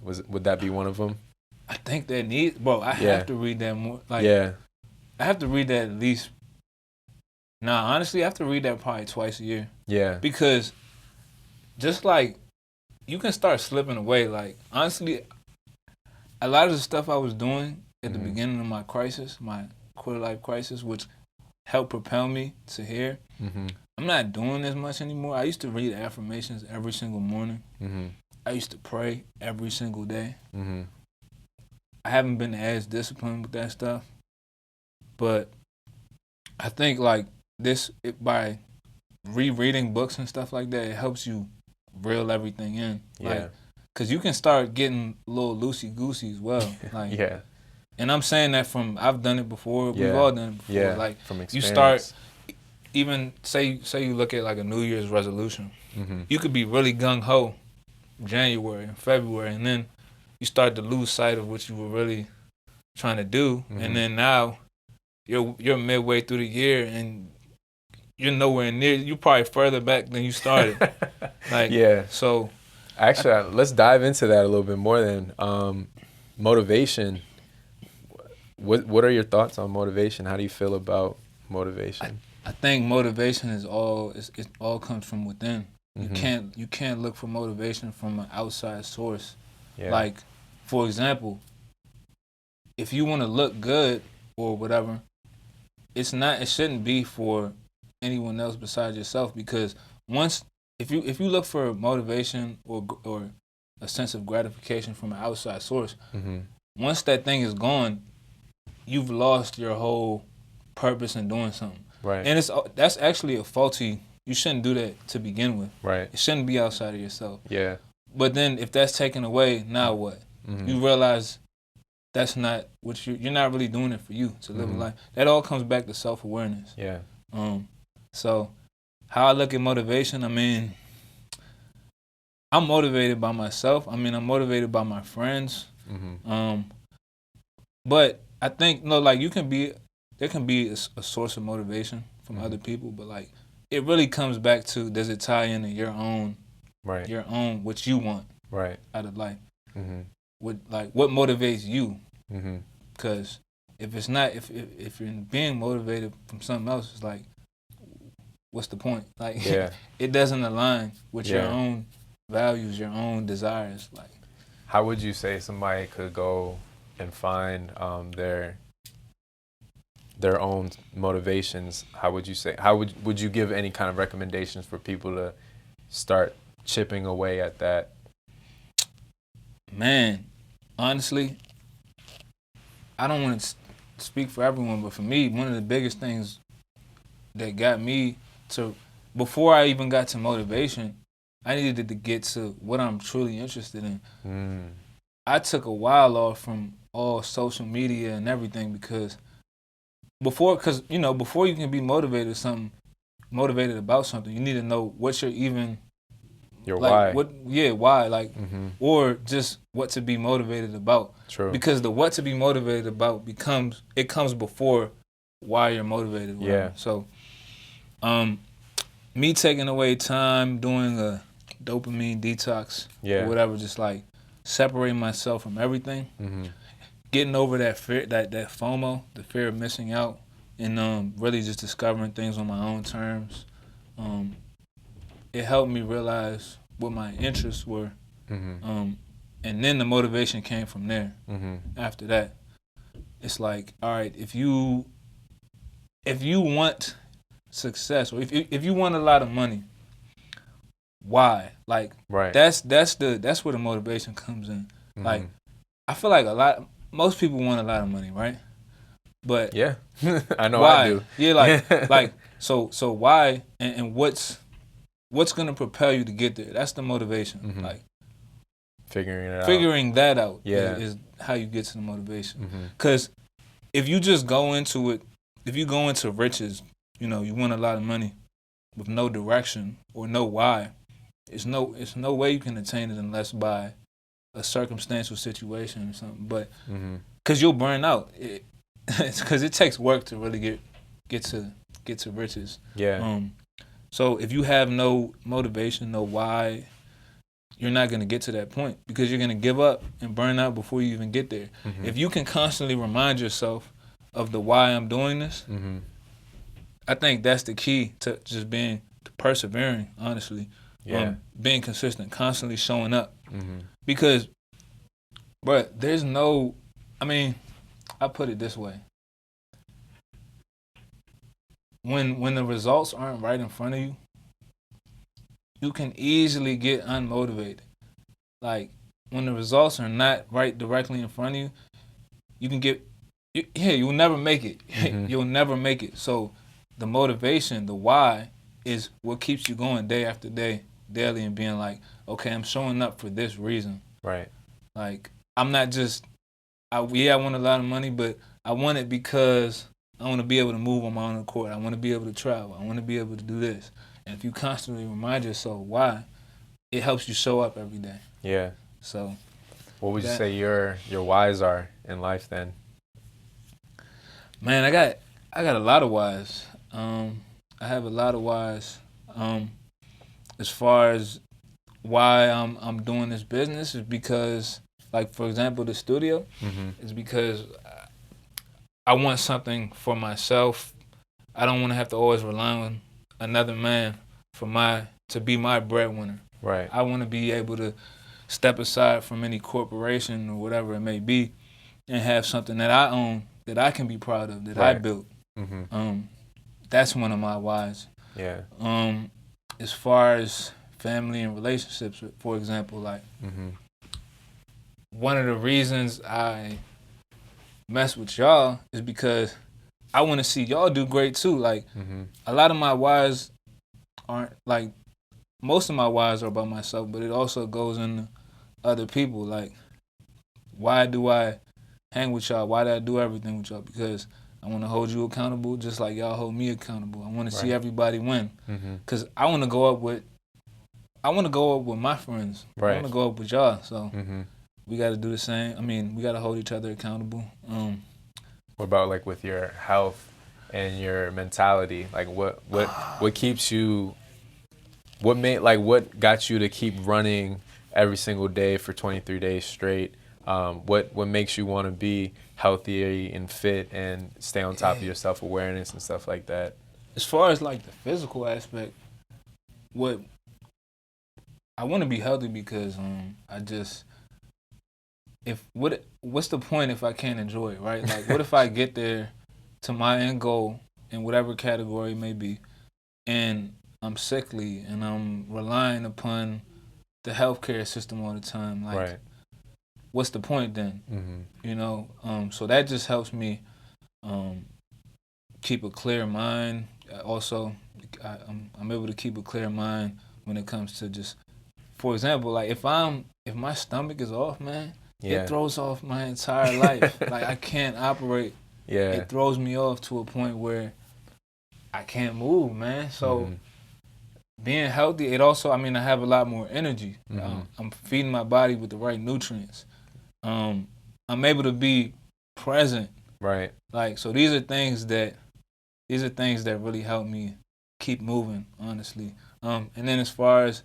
S2: Would that be one of them?
S1: I think that needs, bro. I have to read that more. Like, I have to read that at least. Nah, honestly, I have to read that probably twice a year.
S2: Yeah.
S1: Because just like you can start slipping away. Like honestly, a lot of the stuff I was doing at the beginning of my crisis, my quarter life crisis, which helped propel me to here. I'm not doing as much anymore. I used to read affirmations every single morning. I used to pray every single day. I haven't been as disciplined with that stuff, but I think like by rereading books and stuff like that, it helps you reel everything in. Like, cause you can start getting a little loosey goosey as well. Like, and I'm saying that I've done it before. We've all done it before. Like,
S2: from experience.
S1: You start, even say you look at like a New Year's resolution. You could be really gung ho January and February, and then you start to lose sight of what you were really trying to do, and then now you're midway through the year and you're nowhere near. You're probably further back than you started. So
S2: actually, let's dive into that a little bit more. Then motivation. What are your thoughts on motivation? How do you feel about motivation?
S1: I think motivation is it all comes from within. You can't look for motivation from an outside source. Like, for example, if you want to look good or whatever, it shouldn't be for anyone else besides yourself, because if you look for motivation or a sense of gratification from an outside source, once that thing is gone, you've lost your whole purpose in doing something.
S2: Right.
S1: And that's actually a faulty. You shouldn't do that to begin with.
S2: Right.
S1: It shouldn't be outside of yourself.
S2: Yeah.
S1: But then if that's taken away, now what? You realize that's not what you're not really doing it for you to live a life. That all comes back to self-awareness.
S2: Yeah.
S1: So how I look at motivation, I mean, I'm motivated by myself. I mean, I'm motivated by my friends. But I think there can be a source of motivation from other people, but like it really comes back to, does it tie into your own what you want out of life? What motivates you? Because if it's not, if you're being motivated from something else, it's like, what's the point? Like, it doesn't align with your own values, your own desires. Like,
S2: how would you say somebody could go and find their own motivations? How would you say? Would you give any kind of recommendations for people to start chipping away at that?
S1: Man, honestly, I don't want to speak for everyone, but for me, one of the biggest things that got me to, before I even got to motivation, I needed to get to what I'm truly interested in. I took a while off from all social media and everything because before you can be motivated about something, you need to know what you're even
S2: Your
S1: like
S2: why.
S1: why, like, or just what to be motivated about.
S2: True.
S1: Because the what to be motivated about comes before why you're motivated.
S2: Yeah.
S1: So, me taking away time, doing a dopamine detox or whatever, just like separating myself from everything, getting over that fear, that FOMO, the fear of missing out, and really just discovering things on my own terms. It helped me realize what my interests were, and then the motivation came from there. After that, it's like, all right, if you want success, or if you want a lot of money, why? Like, that's where the motivation comes in. Like, I feel like most people want a lot of money, right? But
S2: yeah, I know
S1: why?
S2: I do.
S1: Yeah, like so why? And what's gonna propel you to get there? That's the motivation. Like figuring that out. Is how you get to the motivation. Because if you just go into it, if you go into riches, you want a lot of money with no direction or no why. It's no way you can attain it unless by a circumstantial situation or something. But because you'll burn out. It's because it takes work to really get to riches.
S2: Yeah.
S1: So if you have no motivation, no why, you're not gonna get to that point because you're gonna give up and burn out before you even get there. If you can constantly remind yourself of the why I'm doing this, I think that's the key to just being persevering. Honestly, being consistent, constantly showing up. Because, but there's no. I mean, I put it this way. When the results aren't right in front of you, you can easily get unmotivated. Like, when the results are not right directly in front of you, you can get, you'll never make it. You'll never make it. So the motivation, the why, is what keeps you going day after day, daily, and being like, okay, I'm showing up for this reason.
S2: Right.
S1: Like, I'm not just, I want a lot of money, but I want it because I want to be able to move on my own accord. I want to be able to travel. I want to be able to do this. And if you constantly remind yourself why, it helps you show up every day.
S2: Yeah.
S1: So,
S2: what would you say your whys are in life then?
S1: Man, I got a lot of whys. I have a lot of whys. As far as why I'm doing this business is because, like, for example, the studio is because I want something for myself. I don't want to have to always rely on another man to be my breadwinner.
S2: Right.
S1: I want to be able to step aside from any corporation or whatever it may be and have something that I own that I can be proud of, that I built. That's one of my whys.
S2: Yeah.
S1: As far as family and relationships, for example, like one of the reasons I mess with y'all is because I want to see y'all do great too. Like a lot of my whys aren't, like, most of my whys are about myself, but it also goes into other people. Like, why do I hang with y'all? Why do I do everything with y'all? Because I want to hold you accountable just like y'all hold me accountable. I want to see everybody win. Because I want to go up with my friends. I want to go up with y'all. So we got to do the same. I mean, we got to hold each other accountable.
S2: What about, like, with your health and your mentality? Like, what keeps you? What got you to keep running every single day for 23 days straight? What makes you want to be healthy and fit and stay on top of your self-awareness and stuff like that?
S1: As far as, like, the physical aspect, what I want to be healthy because what's the point if I can't enjoy it, right? Like, what if I get there to my end goal in whatever category it may be, and I'm sickly and I'm relying upon the healthcare system all the time? Like, what's the point then? So that just helps me keep a clear mind. Also, I'm able to keep a clear mind when it comes to just, for example, like, if my stomach is off, man, it throws off my entire life. Like, I can't operate. It throws me off to a point where I can't move, man. So being healthy, it also, I mean, I have a lot more energy.
S2: Mm-hmm.
S1: I'm feeding my body with the right nutrients. I'm able to be present.
S2: Right.
S1: Like, so these are things that really help me keep moving, honestly. And then as far as,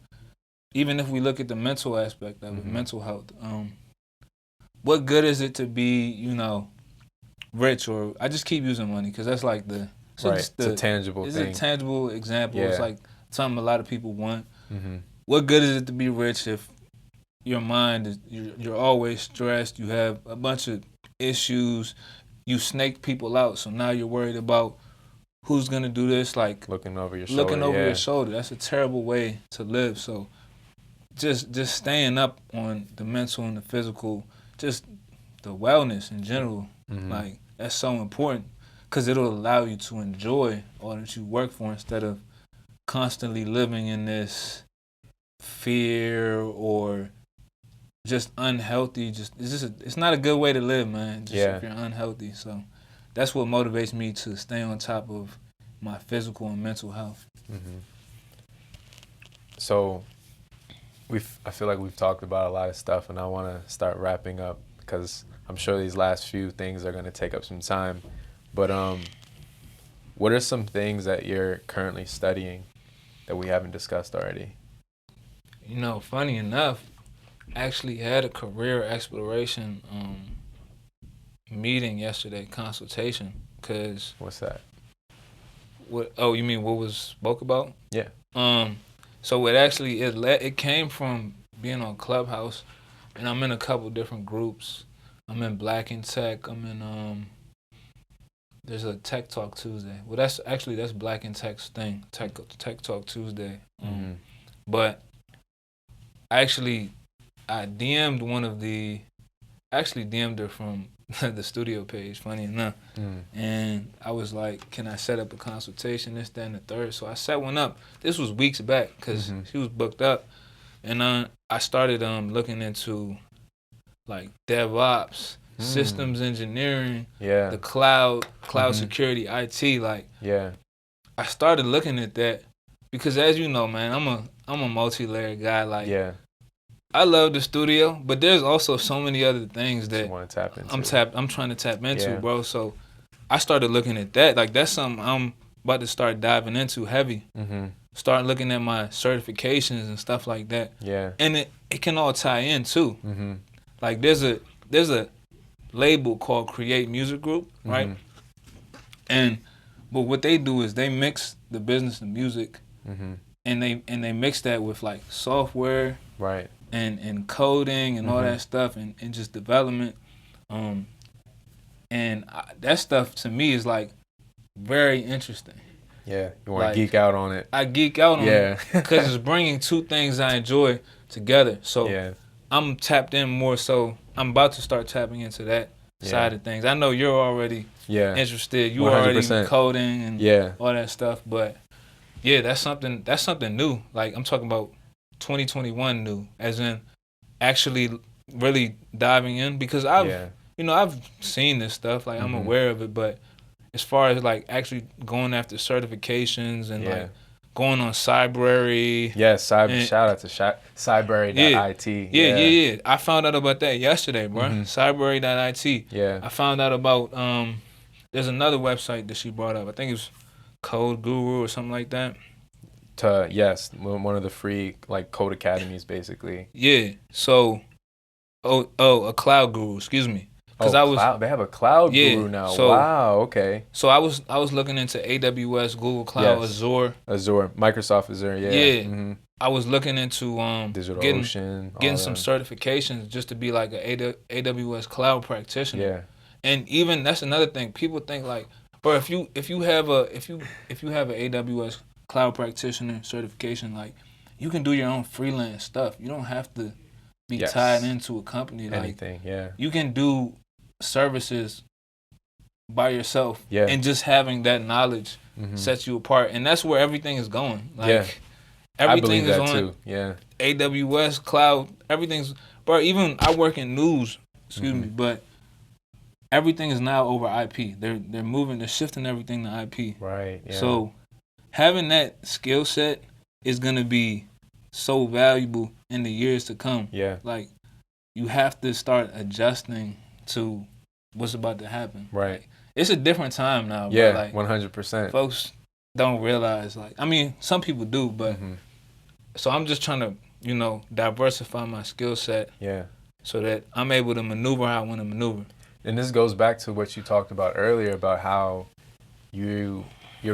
S1: even if we look at the mental aspect of it,
S2: Mm-hmm.
S1: mental health, what good is it to be, rich? Or I just keep using money because that's like
S2: it's a tangible thing.
S1: It's a tangible example.
S2: Yeah.
S1: It's like something a lot of people want.
S2: Mm-hmm.
S1: What good is it to be rich if your mind is, you're always stressed, you have a bunch of issues, you snake people out, so now you're worried about who's gonna do this, like
S2: Looking over your
S1: shoulder. That's a terrible way to live. So just staying up on the mental and the physical, just the wellness in general,
S2: Mm-hmm.
S1: like that's so important because it'll allow you to enjoy all that you work for instead of constantly living in this fear or just unhealthy. It's not a good way to live, man. If you're unhealthy. So that's what motivates me to stay on top of my physical and mental health.
S2: Mm-hmm. So I feel like we've talked about a lot of stuff, and I want to start wrapping up because I'm sure these last few things are going to take up some time. But what are some things that you're currently studying that we haven't discussed already?
S1: Funny enough, I actually had a career exploration meeting yesterday, consultation. Cause
S2: what's that?
S1: What? Oh, you mean what was spoke about?
S2: Yeah.
S1: So it came from being on Clubhouse, and I'm in a couple different groups. I'm in Black in Tech. I'm in there's a Tech Talk Tuesday. Well, that's Black in Tech's thing. Tech Talk Tuesday.
S2: Mm-hmm.
S1: But I DM'd DM'd her from the studio page, funny enough. And I was like, can I set up a consultation, this, that, and the third? So I set one up. This was weeks back because she was booked up. And I started looking into like DevOps, systems engineering, the cloud security, IT. Like, I started looking at that because, as you know, man, I'm a multi-layered guy. Like, I love the studio, but there's also so many other things that
S2: you want to tap into.
S1: I'm trying to tap into, bro. So I started looking at that. Like, that's something I'm about to start diving into heavy. Start looking at my certifications and stuff like that. And it can all tie in too. Like, there's a label called Create Music Group, right? But what they do is they mix the business and music, and they mix that with like software,
S2: right?
S1: And coding and all that stuff and just development. That stuff to me is like very interesting.
S2: Yeah, you want to geek out on it.
S1: I geek out on it because it's bringing two things I enjoy together. So I'm tapped in more. So I'm about to start tapping into that side of things. I know you're already interested. You 100%. Already coding and all that stuff. But that's something new. Like, I'm talking about 2021 new, as in actually really diving in, because I've seen this stuff, like I'm aware of it, but as far as like actually going after certifications and like going on Cybrary.
S2: Shout out to Cybrary.it.
S1: I found out about that yesterday, bro. Cybrary.it. I found out about there's another website that she brought up. I think it was Code Guru or something like that.
S2: One of the free like code academies, basically.
S1: So a Cloud Guru, excuse me. Because
S2: they have a Cloud Guru now.
S1: So,
S2: wow, okay.
S1: So I was looking into AWS, Google Cloud, Azure,
S2: Microsoft Azure.
S1: I was looking into
S2: DigitalOcean,
S1: getting some certifications just to be like an AWS cloud practitioner. And even that's another thing. People think like, bro, if you have an AWS cloud practitioner certification, like, you can do your own freelance stuff. You don't have to be tied into a company. Like,
S2: anything,
S1: you can do services by yourself, and just having that knowledge sets you apart. And that's where everything is going. Like, everything is on AWS cloud. Everything's, bro. Even I work in news. Excuse me, but everything is now over IP. They're shifting everything to IP.
S2: Right. Yeah.
S1: So having that skill set is gonna be so valuable in the years to come.
S2: Yeah.
S1: Like, you have to start adjusting to what's about to happen.
S2: Right.
S1: Like, it's a different time now.
S2: Yeah,
S1: Like
S2: 100%.
S1: folks don't realize. Like, I mean, some people do, but so I'm just trying to, diversify my skill set.
S2: Yeah.
S1: So that I'm able to maneuver how I want to maneuver.
S2: And this goes back to what you talked about earlier about how you're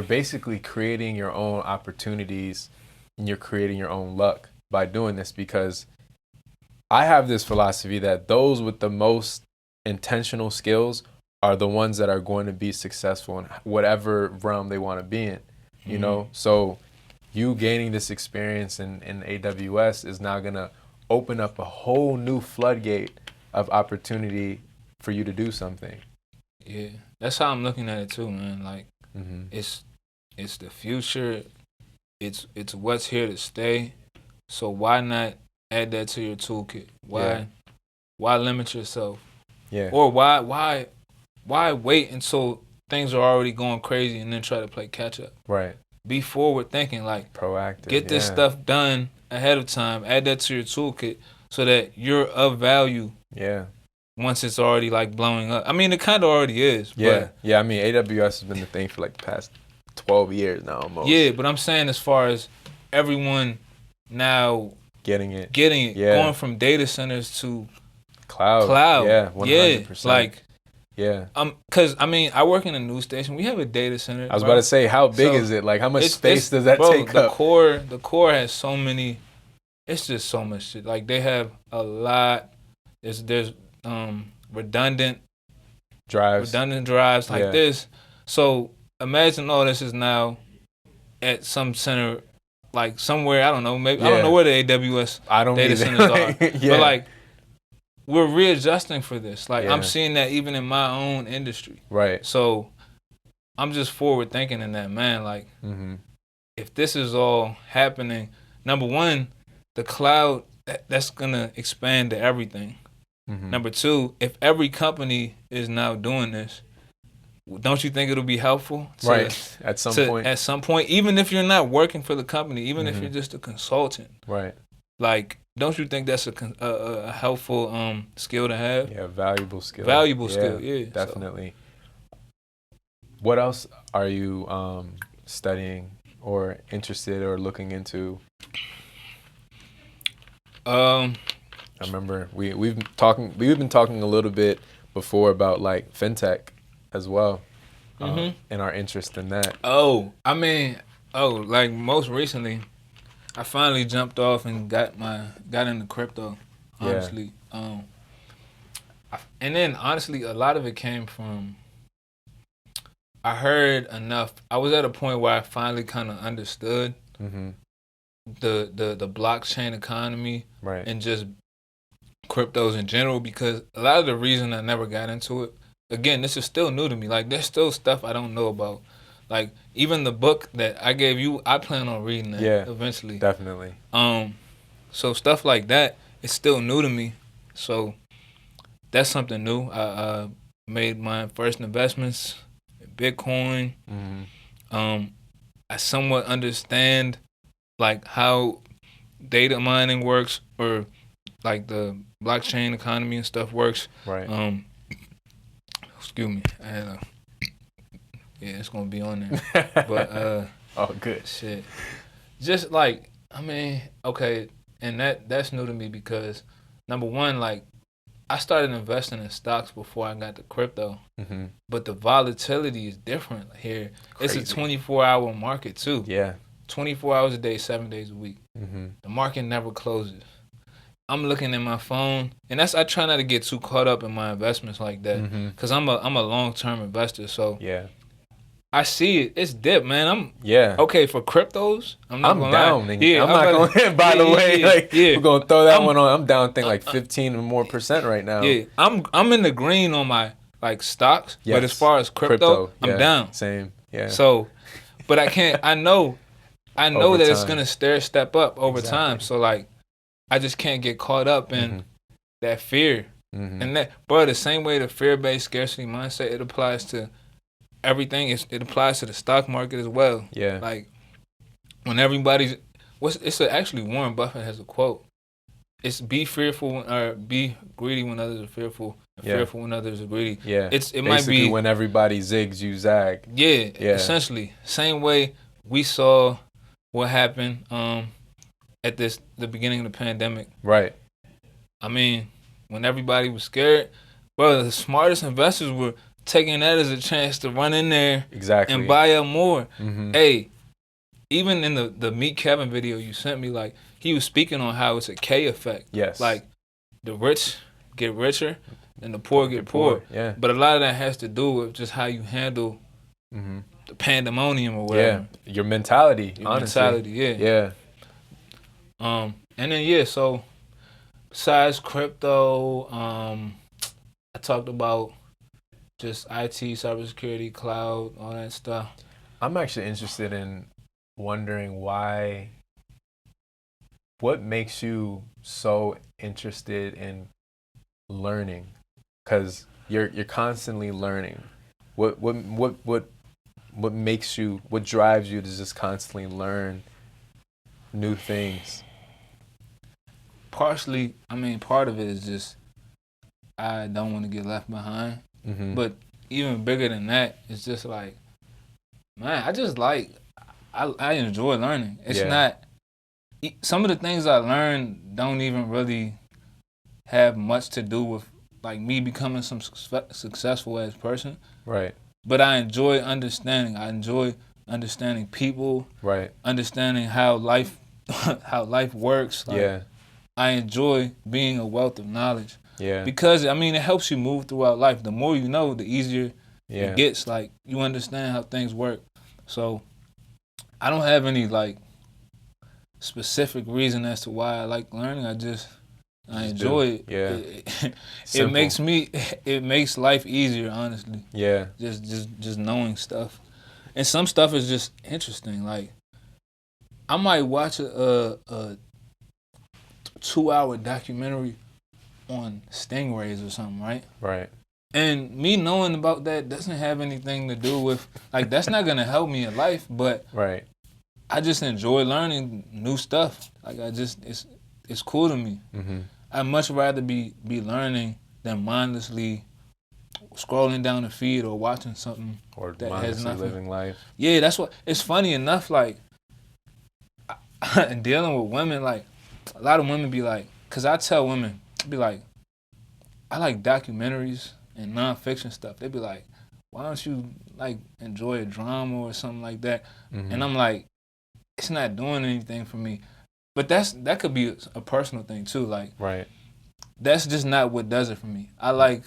S2: basically creating your own opportunities and you're creating your own luck by doing this, because I have this philosophy that those with the most intentional skills are the ones that are going to be successful in whatever realm they want to be in, you know? So you gaining this experience in AWS is now going to open up a whole new floodgate of opportunity for you to do something.
S1: Yeah, that's how I'm looking at it too, man. Like, it's the future. It's what's here to stay. So why not add that to your toolkit? Why limit yourself?
S2: Yeah.
S1: Or why wait until things are already going crazy and then try to play catch up?
S2: Right.
S1: Be forward thinking, like
S2: proactive.
S1: Get this stuff done ahead of time. Add that to your toolkit so that you're of value.
S2: Yeah.
S1: Once it's already like blowing up. I mean, it kind of already is.
S2: Yeah.
S1: But,
S2: yeah. I mean, AWS has been the thing for like the past 12 years now almost.
S1: Yeah, but I'm saying as far as everyone now
S2: getting it.
S1: Yeah. Going from data centers to
S2: cloud. Yeah, 100%.
S1: Yeah, like,
S2: yeah.
S1: Cause I mean, I work in a news station. We have a data center.
S2: I was about to say, how big is it? Like, how much space does that take
S1: up? The core has so many. It's just so much shit. Like, they have a lot. There's redundant drives like this. So imagine all this is now at some center, like somewhere, I don't know, maybe I don't know where the AWS data centers are. But like, we're readjusting for this. Like, I'm seeing that even in my own industry.
S2: Right.
S1: So I'm just forward thinking in that, man. Like, if this is all happening, number one, the cloud, that's gonna expand to everything. Number two, if every company is now doing this, don't you think it'll be helpful?
S2: At some point,
S1: even if you're not working for the company, even if you're just a consultant.
S2: Right.
S1: Like, don't you think that's a helpful skill to have?
S2: Yeah, valuable skill.
S1: Skill, yeah.
S2: Definitely. So. What else are you studying or interested or looking into? I remember we've been talking a little bit before about like fintech as well, and our interest in that.
S1: Like most recently, I finally jumped off and got into crypto. Honestly, and then honestly, a lot of it came from. I heard enough. I was at a point where I finally kind of understood the blockchain economy, and just cryptos in general, because a lot of the reason I never got into it, again, this is still new to me. Like, there's still stuff I don't know about. Like, even the book that I gave you, I plan on reading that eventually.
S2: Definitely.
S1: So stuff like that, it's still new to me. So that's something new. I made my first investments in Bitcoin. I somewhat understand like how data mining works, or like the blockchain economy and stuff works.
S2: Right.
S1: Excuse me. I had it's gonna be on there. But
S2: oh, good.
S1: Shit. Just like, I mean, okay, and that's new to me because number one, like, I started investing in stocks before I got to crypto. But the volatility is different here. Crazy. It's a 24-hour market too.
S2: Yeah. 24
S1: hours a day, 7 days a week. The market never closes. I'm looking at my phone, and I try not to get too caught up in my investments like that, because I'm a long-term investor. So I see it. It's dip, man. I'm okay for cryptos. I'm
S2: down. I'm not going. By the way, we're gonna throw that one on. I'm down. Think like 15% or more right now.
S1: Yeah, I'm in the green on my like stocks, but as far as crypto I'm down.
S2: Same. Yeah.
S1: So, but I can't. I know that it's gonna step up over time. So like, I just can't get caught up in that fear. And that, bro, the same way the fear-based scarcity mindset, it applies to everything. It applies to the stock market as well.
S2: Yeah.
S1: Like, when everybody's It's actually Warren Buffett has a quote. It's be fearful or be greedy when others are fearful, and fearful when others are greedy.
S2: Yeah.
S1: It
S2: Basically,
S1: might be
S2: when everybody zigs, you zag.
S1: Yeah, essentially. Same way we saw what happened at the beginning of the pandemic.
S2: Right.
S1: I mean, when everybody was scared, bro, the smartest investors were taking that as a chance to run in there and buy up more.
S2: Mm-hmm.
S1: Hey, even in the Meet Kevin video you sent me, like, he was speaking on how it's a K effect.
S2: Yes.
S1: Like, the rich get richer and the poor get poor.
S2: Yeah.
S1: But a lot of that has to do with just how you handle the pandemonium or whatever.
S2: Yeah. Your mentality,
S1: mentality,
S2: yeah.
S1: And then, so besides crypto, I talked about just IT, cybersecurity, cloud, all that stuff.
S2: I'm actually interested in wondering what makes you so interested in learning? Because you're constantly learning. What makes you? What drives you to just constantly learn new things?
S1: Partially, part of it is just I don't want to get left behind.
S2: Mm-hmm.
S1: But even bigger than that, it's just like, man, I enjoy learning. It's not, some of the things I learned don't even really have much to do with like me becoming some successful as a person.
S2: Right.
S1: But I enjoy understanding. I enjoy understanding people.
S2: Right.
S1: Understanding how life works.
S2: Like,
S1: I enjoy being a wealth of knowledge.
S2: Yeah.
S1: Because it helps you move throughout life. The more you know, the easier it gets. Like, you understand how things work. So I don't have any like specific reason as to why I like learning. I enjoy it.
S2: Yeah.
S1: It makes life easier, honestly.
S2: Yeah.
S1: Just knowing stuff. And some stuff is just interesting. Like, I might watch a 2-hour documentary on stingrays or something, right?
S2: Right.
S1: And me knowing about that doesn't have anything to do with, like, that's not gonna help me in life, but
S2: right.
S1: I just enjoy learning new stuff. Like, it's cool to me.
S2: Mm-hmm.
S1: I'd much rather be learning than mindlessly scrolling down the feed or watching something
S2: or
S1: that
S2: mindlessly
S1: has nothing.
S2: Living life.
S1: Yeah, that's what. It's funny enough, like, dealing with women, like, a lot of women be like, because I tell women, be like, I like documentaries and nonfiction stuff. They be like, why don't you like enjoy a drama or something like that? Mm-hmm. And I'm like, it's not doing anything for me. But that could be a personal thing too. Like,
S2: right.
S1: That's just not what does it for me. I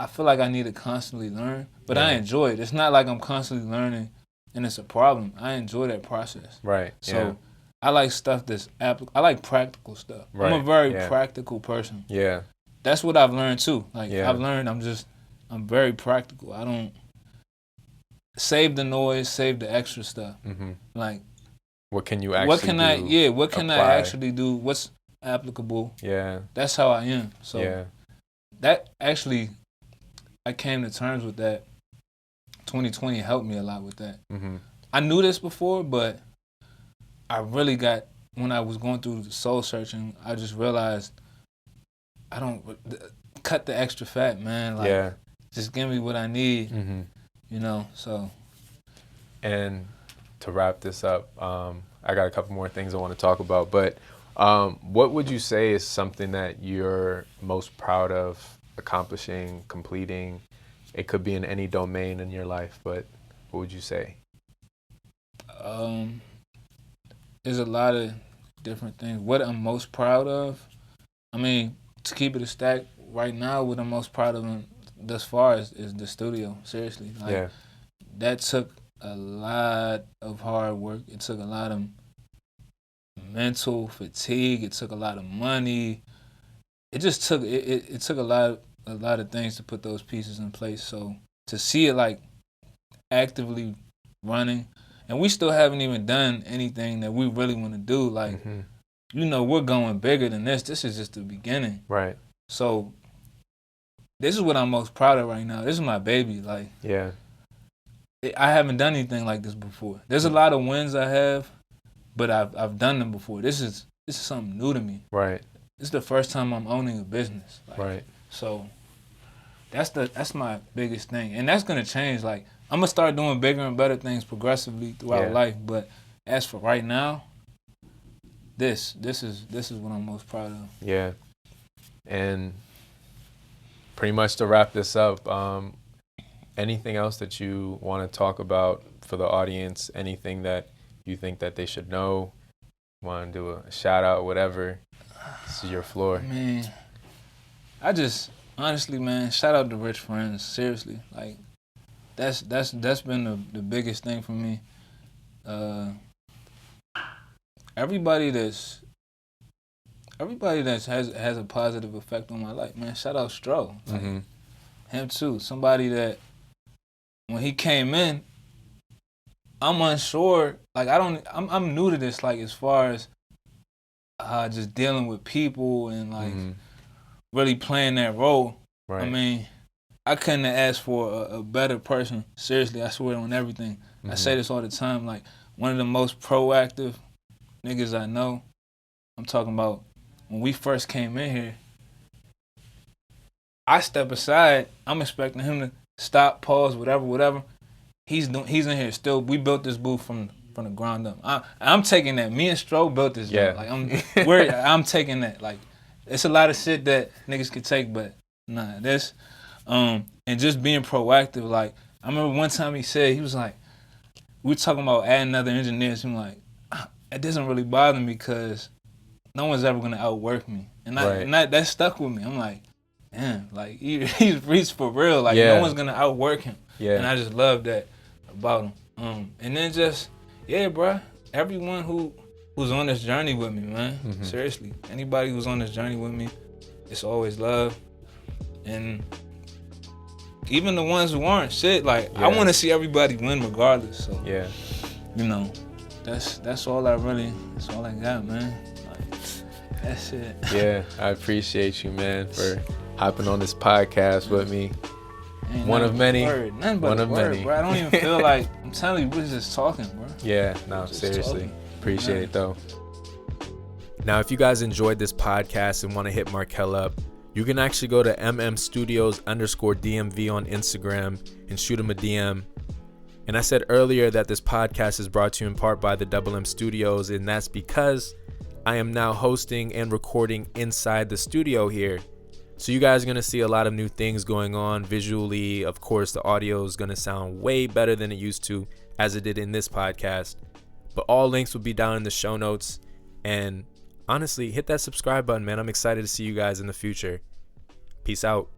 S1: feel like I need to constantly learn, but I enjoy it. It's not like I'm constantly learning and it's a problem. I enjoy that process.
S2: Right.
S1: So I like stuff I like practical stuff. Right. I'm a very practical person.
S2: Yeah.
S1: That's what I've learned too. Like, I've learned I'm very practical. I don't save the noise, save the extra stuff.
S2: Mm-hmm.
S1: Like,
S2: what can you actually do?
S1: What can I actually do? What's applicable?
S2: Yeah.
S1: That's how I am. So that actually, I came to terms with that. 2020 helped me a lot with that.
S2: Mm-hmm.
S1: I knew this before, but I really got, when I was going through the soul searching, I just realized I don't cut the extra fat, man. Like, just give me what I need, so.
S2: And to wrap this up, I got a couple more things I want to talk about, but what would you say is something that you're most proud of accomplishing, completing? It could be in any domain in your life, but what would you say?
S1: There's a lot of different things. What I'm most proud of, to keep it a stack, right now, what I'm most proud of thus far is the studio. Seriously. That took a lot of hard work. It took a lot of mental fatigue. It took a lot of money. It just took it took a lot of things to put those pieces in place. So to see it like actively running, and we still haven't even done anything that we really want to do. Like, we're going bigger than this. This is just the beginning.
S2: Right.
S1: So this is what I'm most proud of right now. This is my baby. Like, I haven't done anything like this before. There's a lot of wins I have, but I've done them before. This is something new to me.
S2: Right.
S1: This is the first time I'm owning a business. Like,
S2: Right.
S1: So that's my biggest thing, and that's gonna change. Like, I'm gonna start doing bigger and better things progressively throughout life. But as for right now, this is what I'm most proud of.
S2: Yeah. And pretty much to wrap this up, anything else that you want to talk about for the audience? Anything that you think that they should know? Want to do a shout out, whatever? This is your floor.
S1: Man, I just honestly, man, shout out to Rich Friends. Seriously, like that's been the biggest thing for me. Everybody that's has a positive effect on my life, man. Shout out Stro, like, him too. Somebody that when he came in, I'm unsure. Like I'm new to this. Like as far as just dealing with people and like really playing that role. Right. I mean, I couldn't have asked for a better person. Seriously, I swear on everything. I say this all the time. Like one of the most proactive niggas I know. I'm talking about when we first came in here. I step aside. I'm expecting him to stop, pause, whatever. He's in here still. We built this booth from the ground up. I'm taking that. Me and Stro built this. Yeah. Like I'm taking that. Like it's a lot of shit that niggas could take, but nah, this. And just being proactive. Like I remember one time he said he was like, we were talking about adding other engineers. I'm like, it doesn't really bother me because no one's ever gonna outwork me, and that stuck with me. I'm like, damn, like he's reached for real. Like no one's gonna outwork him. Yeah. And I just love that about him. And then just bruh, everyone who's on this journey with me, man. Seriously, anybody who's on this journey with me, it's always love. And even the ones who aren't, shit, like I want to see everybody win regardless. So you know, that's all I got, man. Like, that's it. Yeah,
S2: I appreciate you, man, for hopping on this podcast with me. One of many.
S1: Nothing but one of many. Bro. I don't even feel like I'm telling you, we're just talking, bro.
S2: Yeah, no, seriously. Appreciate it though. Now, if you guys enjoyed this podcast and want to hit Markel up, you can actually go to mmstudios_DMV on Instagram and shoot him a DM. And I said earlier that this podcast is brought to you in part by the Double M Studios, and that's because I am now hosting and recording inside the studio here. So you guys are going to see a lot of new things going on visually. Of course, the audio is going to sound way better than it used to, as it did in this podcast. But all links will be down in the show notes. And honestly, hit that subscribe button, man. I'm excited to see you guys in the future. Peace out.